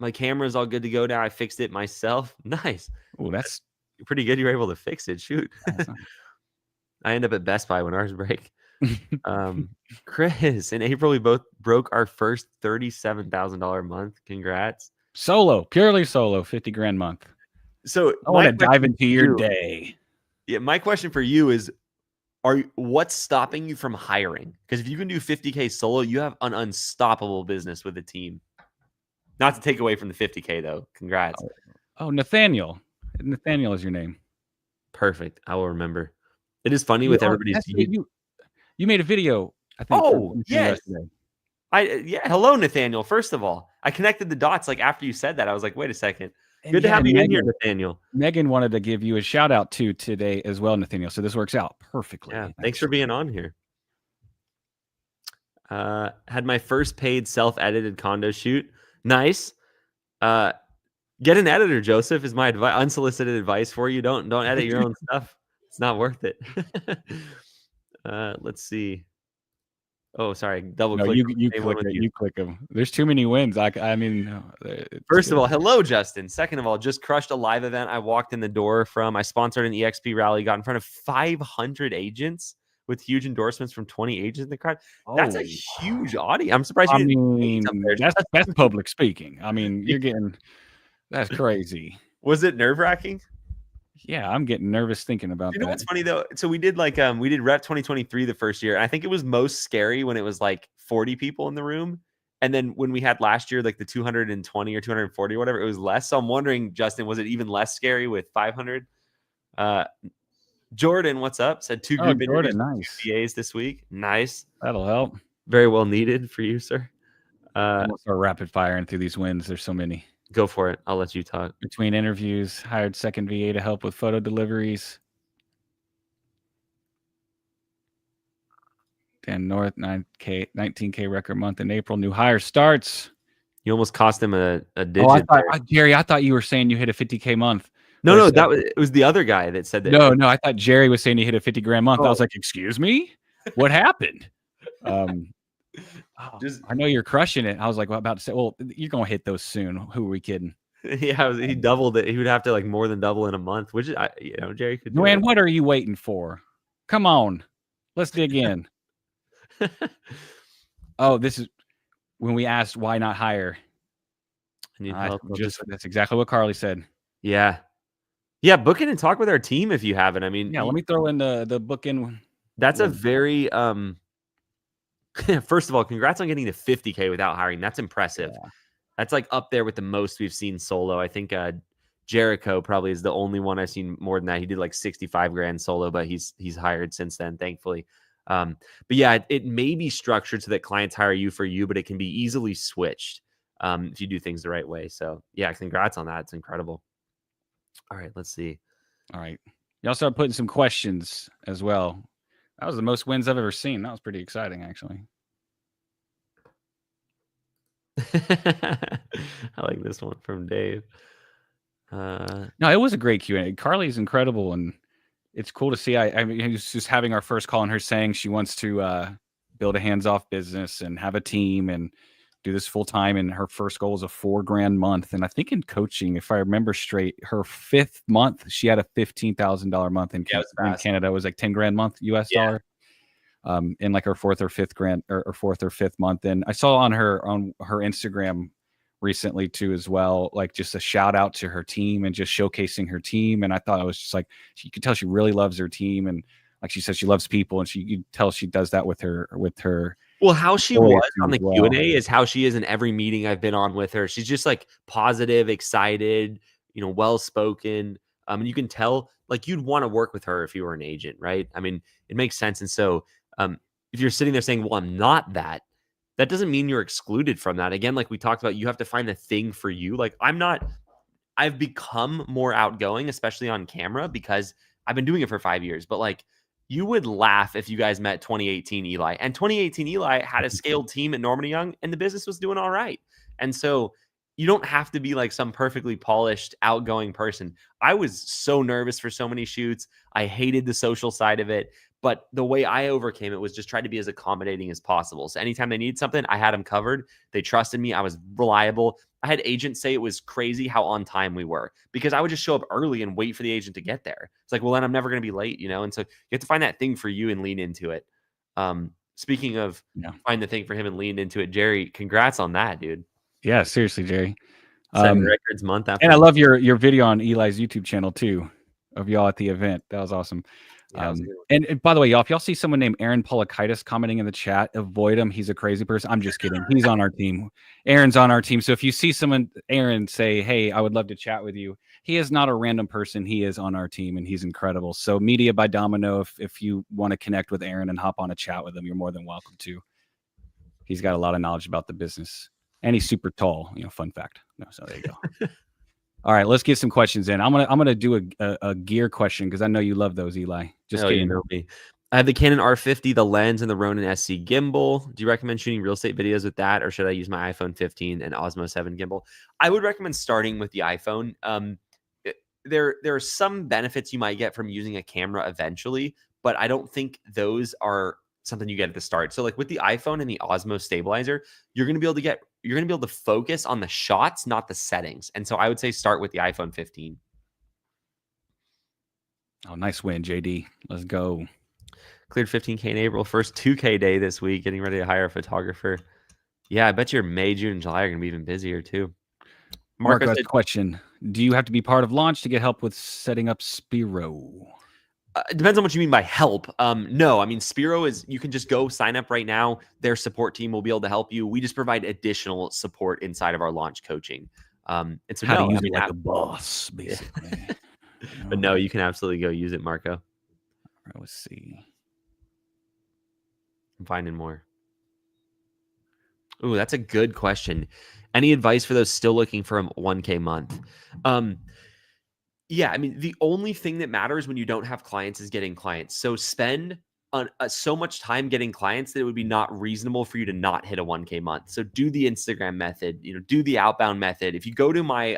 My camera's all good to go now. I fixed it myself. Nice. Oh, that's pretty good. You were able to fix it. Shoot. I end up at Best Buy when ours break. Chris, in April, we both broke our first $37,000 month. Congrats. Purely solo, 50 grand month. So I want to dive into your day. Yeah, my question for you is, what's stopping you from hiring? Because if you can do 50K solo, you have an unstoppable business with a team. Not to take away from the 50K though. Congrats. Oh, Nathaniel. Nathaniel is your name. Perfect. I will remember. It is funny with everybody's. You made a video, I think. Oh, yes. Yeah. Hello, Nathaniel. First of all, I connected the dots like after you said that. I was like, wait a second. Good to have you in here, Nathaniel. Megan wanted to give you a shout out today as well, Nathaniel. So this works out perfectly. Yeah. Thanks for being on here. Had my first paid self-edited condo shoot. Nice. Get an editor, Joseph, is my unsolicited advice for you. Don't edit your own stuff. It's not worth it. Let's see. Oh, sorry. Double click. You click them. There's too many wins. I mean, first of all, hello, Justin. Second of all, just crushed a live event. I walked in the door from. I sponsored an EXP rally. Got in front of 500 agents with huge endorsements from 20 agents in the crowd. That's a huge audience. I'm surprised. That's public speaking. I mean, you're getting. That's crazy. Was it nerve-wracking? Yeah, I'm getting nervous thinking about that. You know what's funny though? So we did REPP 2023 the first year. And I think it was most scary when it was like 40 people in the room. And then when we had last year, like the 220 or 240 or whatever, it was less. So I'm wondering, Justin, was it even less scary with 500? Jordan, what's up? Said 2 group interviews, nice. BAs this week. Nice. That'll help. Very well needed for you, sir. We'll start rapid firing through these wins. There's so many. Go for it. I'll let you talk. Between interviews, hired second VA to help with photo deliveries. Dan North, 19K record month in April. New hire starts. You almost cost him a digit. Jerry, I thought you were saying you hit a 50K month. No, it was the other guy that said that. No, I thought Jerry was saying he hit a 50 grand month. I was like, excuse me? What happened? I know you're crushing it. I was like, well, about to say, well, you're gonna hit those soon. Who are we kidding? Yeah, he doubled it. He would have to like more than double in a month, which is, Jerry could. Man, what are you waiting for? Come on, let's dig in. Oh, this is when we asked why not hire. That's exactly what Carly said. Yeah, book in and talk with our team if you haven't. I mean, yeah, let me throw in the book in. That's a very First of all, congrats on getting to 50K without hiring. That's impressive. Yeah. That's like up there with the most we've seen solo. I think Jericho probably is the only one I've seen more than that. He did like 65 grand solo, but he's hired since then, thankfully. But yeah, it may be structured so that clients hire you for you, but it can be easily switched if you do things the right way. So yeah, congrats on that. It's incredible. All right, let's see. All right. Y'all start putting some questions as well. That was the most wins I've ever seen. That was pretty exciting, actually. I like this one from Dave. No, it was a great Q&A. Carly's incredible, and it's cool to see. I mean, it was just having our first call and her saying she wants to build a hands-off business and have a team and do this full time. And her first goal is a $4 grand month. And I think in coaching, if I remember straight, her 5th month, she had a $15,000 month in Canada. It was like 10 grand month US dollar. In like her 4th or 5th month. And I saw on her Instagram recently too, as well, like just a shout out to her team and just showcasing her team. And I thought it was just like, you could tell she really loves her team. And like she said, she loves people, and you tell she does that with her. Well, how she was on the Q&A is how she is in every meeting I've been on with her. She's just like positive, excited, well-spoken. And you can tell like you'd want to work with her if you were an agent, right? I mean, it makes sense. And so if you're sitting there saying, well, I'm not that doesn't mean you're excluded from that. Again, like we talked about, you have to find the thing for you. Like I've become more outgoing, especially on camera, because I've been doing it for 5 years. But like, you would laugh if you guys met 2018 Eli. And 2018 Eli had a scaled team at Norman Young, and the business was doing all right. And so you don't have to be like some perfectly polished, outgoing person. I was so nervous for so many shoots. I hated the social side of it. But the way I overcame it was just try to be as accommodating as possible. So anytime they needed something, I had them covered. They trusted me. I was reliable. I had agents say it was crazy how on time we were, because I would just show up early and wait for the agent to get there. It's like, well, then I'm never going to be late, And so you have to find that thing for you and lean into it. Speaking of find the thing for him and lean into it, Jerry, congrats on that, dude. Yeah, seriously, Jerry. 7 records month after. And I love your video on Eli's YouTube channel too, of y'all at the event. That was awesome. Yeah, that was a good one. And by the way, y'all, if y'all see someone named Aaron Polakaitis commenting in the chat, avoid him. He's a crazy person. I'm just kidding. He's on our team. Aaron's on our team. So if you see someone, Aaron, say, hey, I would love to chat with you. He is not a random person. He is on our team, and he's incredible. So Media by Domino, if you want to connect with Aaron and hop on a chat with him, you're more than welcome to. He's got a lot of knowledge about the business. And he's super tall. Fun fact. No, so there you go. All right, let's get some questions in. I'm gonna do a gear question because I know you love those, Eli. Just kidding. You know me. I have the Canon R50, the lens, and the Ronin SC gimbal. Do you recommend shooting real estate videos with that, or should I use my iPhone 15 and Osmo 7 gimbal? I would recommend starting with the iPhone. There are some benefits you might get from using a camera eventually, but I don't think those are something you get at the start. So like with the iPhone and the Osmo stabilizer, you're going to be able to focus on the shots, not the settings. And so I would say start with the iPhone 15. Oh, nice win, JD. Let's go. Cleared 15K in April. First 2K day this week. Getting ready to hire a photographer. Yeah, I bet your May, June, and July are going to be even busier too. Marco has a question. Do you have to be part of launch to get help with setting up Spiro? It depends on what you mean by help. No, I mean, Spiro is, you can just go sign up right now. Their support team will be able to help you. We just provide additional support inside of our launch coaching. And so how to use it like a boss, basically. But no, you can absolutely go use it, Marco. All right, let's see. I'm finding more. Ooh, that's a good question. Any advice for those still looking for a 1K month? Yeah, I mean, the only thing that matters when you don't have clients is getting clients. So spend so much time getting clients that it would be not reasonable for you to not hit a 1K month. So do the Instagram method, do the outbound method. If you go to my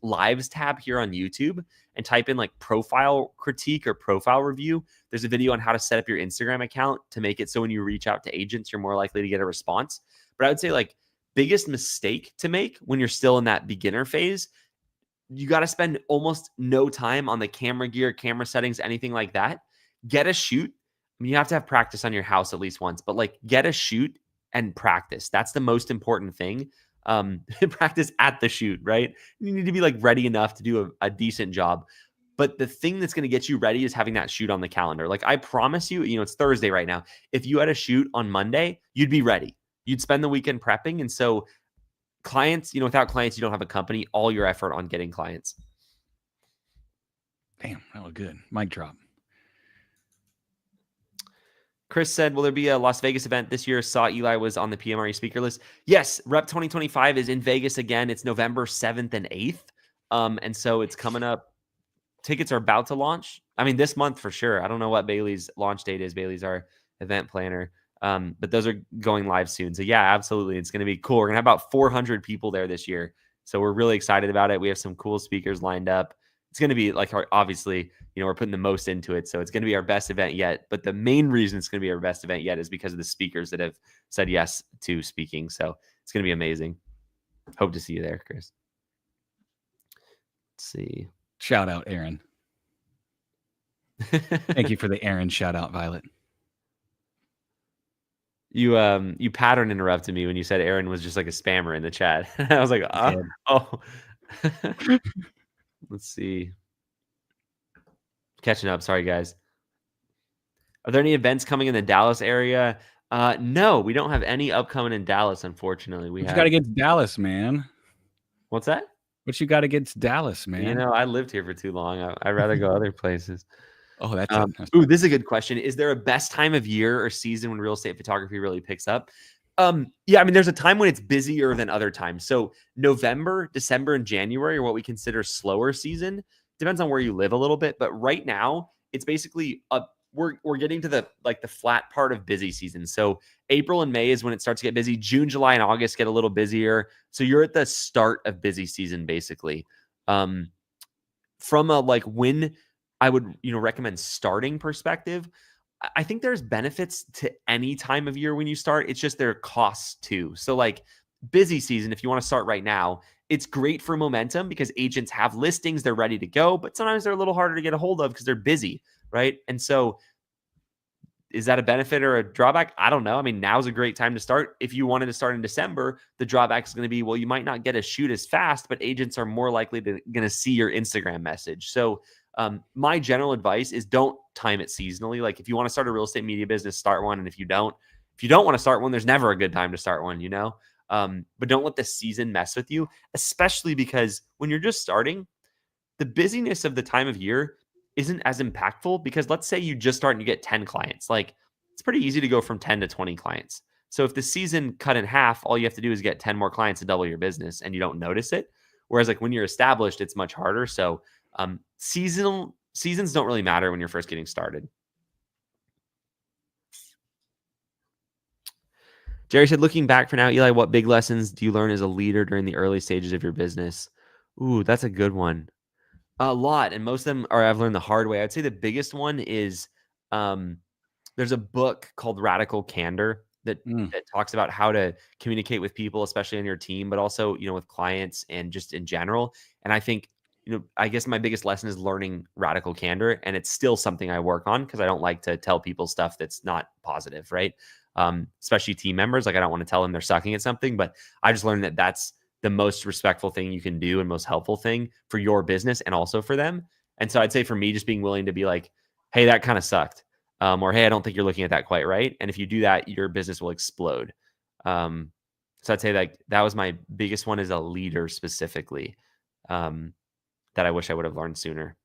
lives tab here on YouTube and type in like profile critique or profile review, there's a video on how to set up your Instagram account to make it so when you reach out to agents, you're more likely to get a response. But I would say like biggest mistake to make when you're still in that beginner phase, you got to spend almost no time on the camera gear, camera settings, anything like that. Get a shoot. I mean, you have to have practice on your house at least once, but like get a shoot and practice. That's the most important thing. Practice at the shoot, right? You need to be like ready enough to do a decent job. But the thing that's going to get you ready is having that shoot on the calendar. Like I promise you, it's Thursday right now. If you had a shoot on Monday, you'd be ready. You'd spend the weekend prepping. And so clients, without clients, you don't have a company. All your effort on getting clients. Damn, that was good. Mic drop. Chris said, will there be a Las Vegas event this year? Saw Eli was on the PMRE speaker list. Yes, Rep 2025 is in Vegas again. It's November 7th and 8th. And so it's coming up. Tickets are about to launch. I mean, this month for sure. I don't know what Bailey's launch date is. Bailey's our event planner. But those are going live soon. So yeah, absolutely. It's going to be cool. We're going to have about 400 people there this year. So we're really excited about it. We have some cool speakers lined up. It's going to be like, obviously, we're putting the most into it. So it's going to be our best event yet. But the main reason it's going to be our best event yet is because of the speakers that have said yes to speaking. So it's going to be amazing. Hope to see you there, Chris. Let's see. Shout out, Aaron. Thank you for the Aaron shout out, Violet. You pattern interrupted me when you said Aaron was just like a spammer in the chat. I was like, oh. Let's see. Catching up. Sorry, guys. Are there any events coming in the Dallas area? No, we don't have any upcoming in Dallas, unfortunately. You got against Dallas, man. What's that? What you got against Dallas, man? I lived here for too long. I'd rather go other places. Oh, that's this is a good question. Is there a best time of year or season when real estate photography really picks up? Yeah, I mean, there's a time when it's busier than other times. So November, December, and January are what we consider slower season. Depends on where you live a little bit, but right now it's basically we're getting to the flat part of busy season. So April and May is when it starts to get busy. June, July, and August get a little busier. So you're at the start of busy season, basically. From a when I would recommend starting perspective, I think there's benefits to any time of year when you start. It's just there are costs too. So busy season, if you want to start right now, it's great for momentum because agents have listings, they're ready to go, but sometimes they're a little harder to get a hold of because they're busy, right? And so is that a benefit or a drawback? I don't know. I mean, now's a great time to start. If you wanted to start in December, the drawback is going to be, well, you might not get a shoot as fast, but agents are more likely to going to see your Instagram message. So My general advice is don't time it seasonally. Like if you want to start a real estate media business, start one. And if you don't want to start one, there's never a good time to start one, but don't let the season mess with you, especially because when you're just starting, the busyness of the time of year isn't as impactful because let's say you just start and you get 10 clients. Like it's pretty easy to go from 10 to 20 clients. So if the season cut in half, all you have to do is get 10 more clients to double your business and you don't notice it. Whereas like when you're established, it's much harder. So seasons don't really matter when you're first getting started. Jerry said, looking back for now, Eli, what big lessons do you learn as a leader during the early stages of your business? Ooh, that's a good one. A lot, and most of them are I've learned the hard way. I'd say the biggest one is there's a book called Radical Candor that talks about how to communicate with people, especially on your team, but also with clients and just in general. And I think I guess my biggest lesson is learning radical candor, and it's still something I work on because I don't like to tell people stuff that's not positive, right? Especially team members. Like I don't want to tell them they're sucking at something, but I just learned that that's the most respectful thing you can do and most helpful thing for your business and also for them. And so I'd say for me, just being willing to be like, hey, that kind of sucked. Or, hey, I don't think you're looking at that quite right. And if you do that, your business will explode. So I'd say like that was my biggest one as a leader specifically, that I wish I would have learned sooner.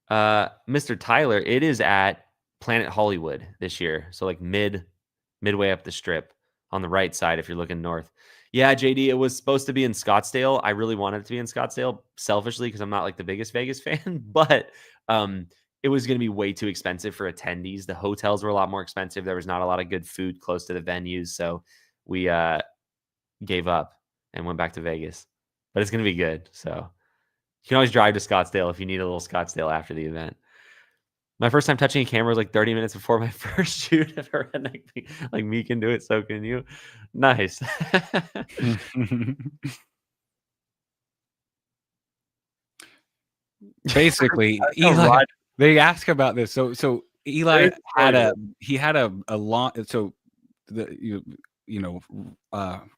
Mr. Tyler, it is at Planet Hollywood this year. So like midway up the strip on the right side if you're looking north. Yeah, JD, it was supposed to be in Scottsdale. I really wanted it to be in Scottsdale selfishly because I'm not like the biggest Vegas fan, but it was going to be way too expensive for attendees. The hotels were a lot more expensive. There was not a lot of good food close to the venues. So we gave up and went back to Vegas, but it's going to be good. So you can always drive to Scottsdale if you need a little Scottsdale after the event. My first time touching a camera was like 30 minutes before my first shoot. If a redneck like me can do it, so can you. Nice. Basically, Eli, they ask about this. So Eli had a long. So the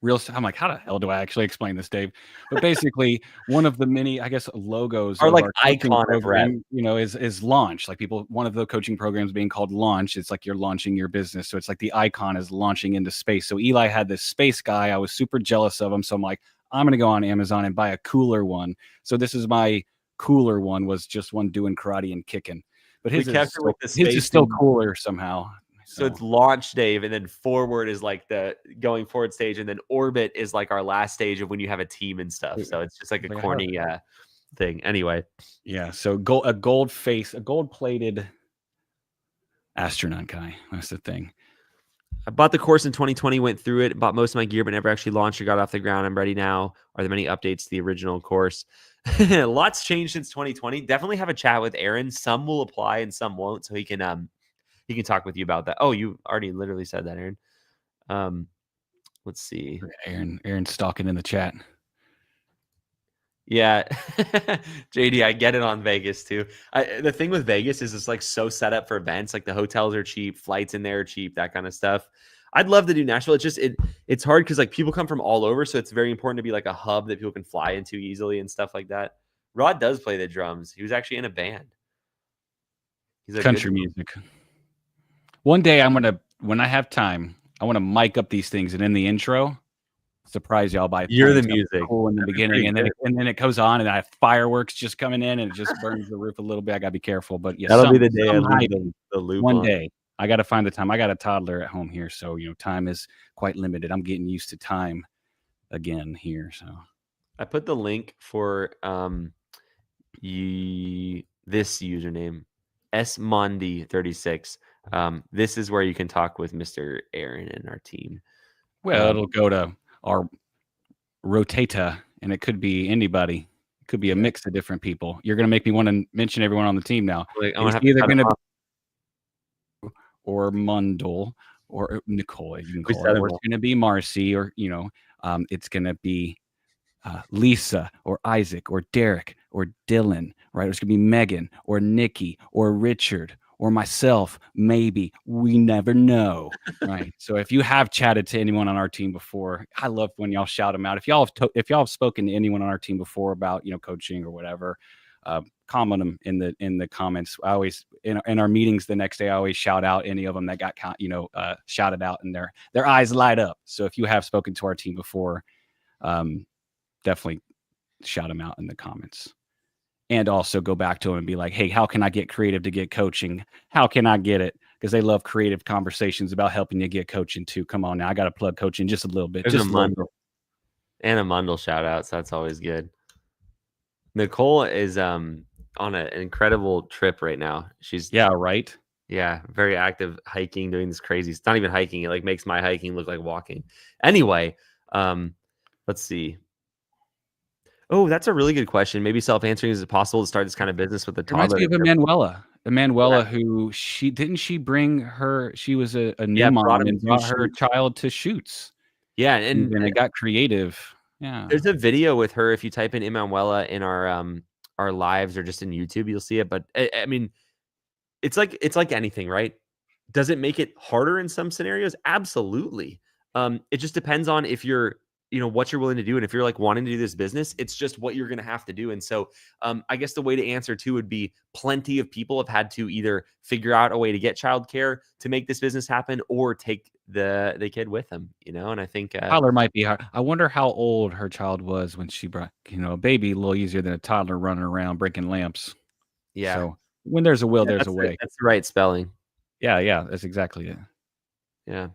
real. I'm like, how the hell do I actually explain this, Dave? But basically, one of the many, I guess, logos or like our icon program, is launch. Like one of the coaching programs being called launch. It's like you're launching your business. So it's like the icon is launching into space. So Eli had this space guy. I was super jealous of him. So I'm like, I'm gonna go on Amazon and buy a cooler one. So this is my cooler one. Was just one doing karate and kicking. But his is still cooler somehow. So it's launch, Dave, and then forward is like the going forward stage, and then orbit is like our last stage of when you have a team and stuff. So it's just like a corny thing. Anyway. Yeah. So a gold-plated astronaut guy. That's the thing. I bought the course in 2020, went through it, bought most of my gear, but never actually launched or got off the ground. I'm ready now. Are there many updates to the original course? Lots changed since 2020. Definitely have a chat with Aaron. Some will apply and some won't. So he can talk with you about that. Oh, you already literally said that, Aaron. Let's see. Aaron's stalking in the chat. Yeah. JD, I get it on Vegas too. The thing with Vegas is it's like so set up for events. Like the hotels are cheap, flights in there are cheap, that kind of stuff. I'd love to do Nashville. It's just it's hard because like people come from all over, so it's very important to be like a hub that people can fly into easily and stuff like that. Rod does play the drums. He was actually in a band. He's country music. One day when I have time, I want to mic up these things, and in the intro, surprise y'all by you're the music cool in the beginning, and then it goes on, and I have fireworks just coming in, and it just burns the roof a little bit. I gotta be careful, but yeah, that'll be the day I leave the loop. One day, I gotta find the time. I got a toddler at home here, so time is quite limited. I'm getting used to time again here. So I put the link for this username smondi36. This is where you can talk with Mr. Aaron and our team. Well, it'll go to our Rotata, and it could be anybody. It could be a mix of different people. You're going to make me want to mention everyone on the team now. It's either going to be or Mundell or Nicole, you can call it, or it's going to be Marcy, or it's going to be Lisa or Isaac or Derek or Dylan, right? It's going to be Megan or Nikki or Richard or myself, maybe. We never know. Right. So if you have chatted to anyone on our team before, I love when y'all shout them out. If y'all have spoken to anyone on our team before about, coaching or whatever, comment them in the comments. I always in our meetings the next day, I always shout out any of them that got shouted out, and their eyes light up. So if you have spoken to our team before, definitely shout them out in the comments. And also go back to them and be like, hey, how can I get creative to get coaching? How can I get it? Because they love creative conversations about helping you get coaching too. Come on now, I got to plug coaching just a little bit. There's just a Mundle. And a Mundle shout out, so that's always good. Nicole is on an incredible trip right now. She's right. Yeah, very active hiking, doing this crazy. It's not even hiking. It like makes my hiking look like walking. Anyway, let's see. Oh, that's a really good question. Maybe self-answering, is it possible to start this kind of business with a toddler? Reminds me of Emanuela, who she bring her, she was a new mom and brought her child to shoots. Yeah, and it got creative. Yeah. There's a video with her. If you type in Emanuela in our lives or just in YouTube, you'll see it. But I mean, it's like anything, right? Does it make it harder in some scenarios? Absolutely. It just depends on if you're, what you're willing to do. And if you're like wanting to do this business, it's just what you're going to have to do. And so I guess the way to answer too would be plenty of people have had to either figure out a way to get childcare to make this business happen or take the kid with them, and I think toddler might be hard. I wonder how old her child was when she brought, a baby, a little easier than a toddler running around breaking lamps. Yeah. So when there's a will, there's a way. That's the right spelling. Yeah. That's exactly it. Yeah.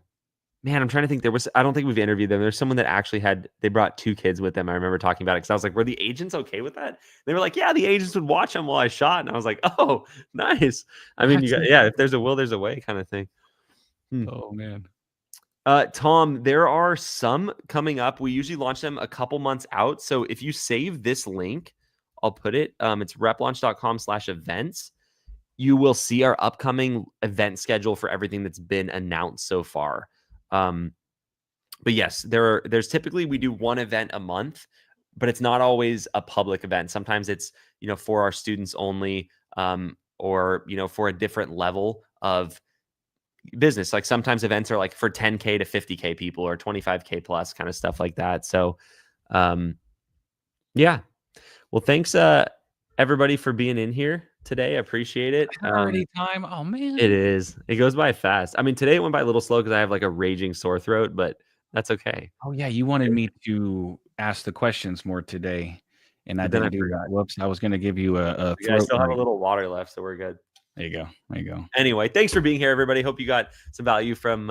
Man, I'm trying to think. I don't think we've interviewed them. There's someone that actually they brought 2 kids with them. I remember talking about it because I was like, were the agents okay with that? They were like, yeah, the agents would watch them while I shot. And I was like, oh, nice. I mean, if there's a will, there's a way kind of thing. Oh, man. Tom, there are some coming up. We usually launch them a couple months out. So if you save this link, I'll put it. It's replaunch.com/events. You will see our upcoming event schedule for everything that's been announced so far. But yes, there's typically, we do one event a month, but it's not always a public event. Sometimes it's, for our students only, or, for a different level of business. Like sometimes events are like for 10K to 50K people or 25K plus kind of stuff like that. So, yeah. Well, thanks, everybody for being in here today. I appreciate it. Already time. Oh man. It is. It goes by fast. I mean, today it went by a little slow because I have like a raging sore throat, but that's okay. Oh yeah. You wanted me to ask the questions more today, and I didn't do that. Whoops. I was going to give you a I still have a little water left, so we're good. There you go. Anyway, thanks for being here, everybody. Hope you got some value from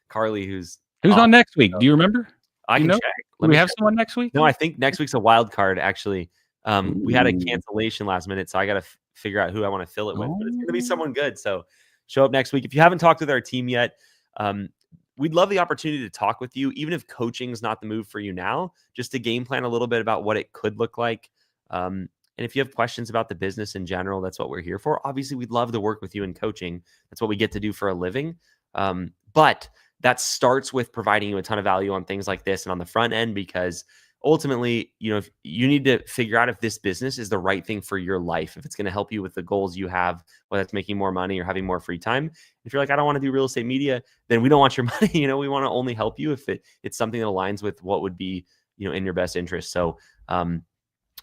Carly, who's on next week. Do you remember? I can check. Do we have someone next week? No, I think next week's a wild card, actually. We had a cancellation last minute, so I got to figure out who I want to fill it with. But it's going to be someone good. So show up next week. If you haven't talked with our team yet, we'd love the opportunity to talk with you, even if coaching is not the move for you now, just to game plan a little bit about what it could look like. And if you have questions about the business in general, that's what we're here for. Obviously, we'd love to work with you in coaching. That's what we get to do for a living. But that starts with providing you a ton of value on things like this and on the front end, because ultimately, if you need to figure out if this business is the right thing for your life, if it's going to help you with the goals you have, whether it's making more money or having more free time. If you're like, I don't want to do real estate media, then we don't want your money. We want to only help you if it's something that aligns with what would be, in your best interest. So,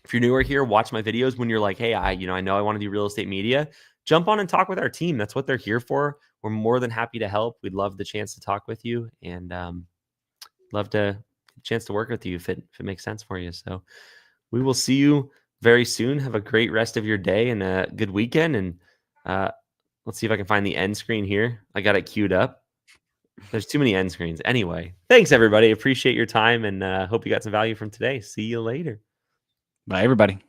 if you're newer here, watch my videos when you're like, hey, I know I want to do real estate media. Jump on and talk with our team. That's what they're here for. We're more than happy to help. We'd love the chance to talk with you, and love to chance to work with you if it makes sense for you. So we will see you very soon. Have a great rest of your day and a good weekend. And let's see if I can find the end screen here. I got it queued up. There's too many end screens. Anyway, thanks everybody. Appreciate your time and hope you got some value from today. See you later. Bye, everybody.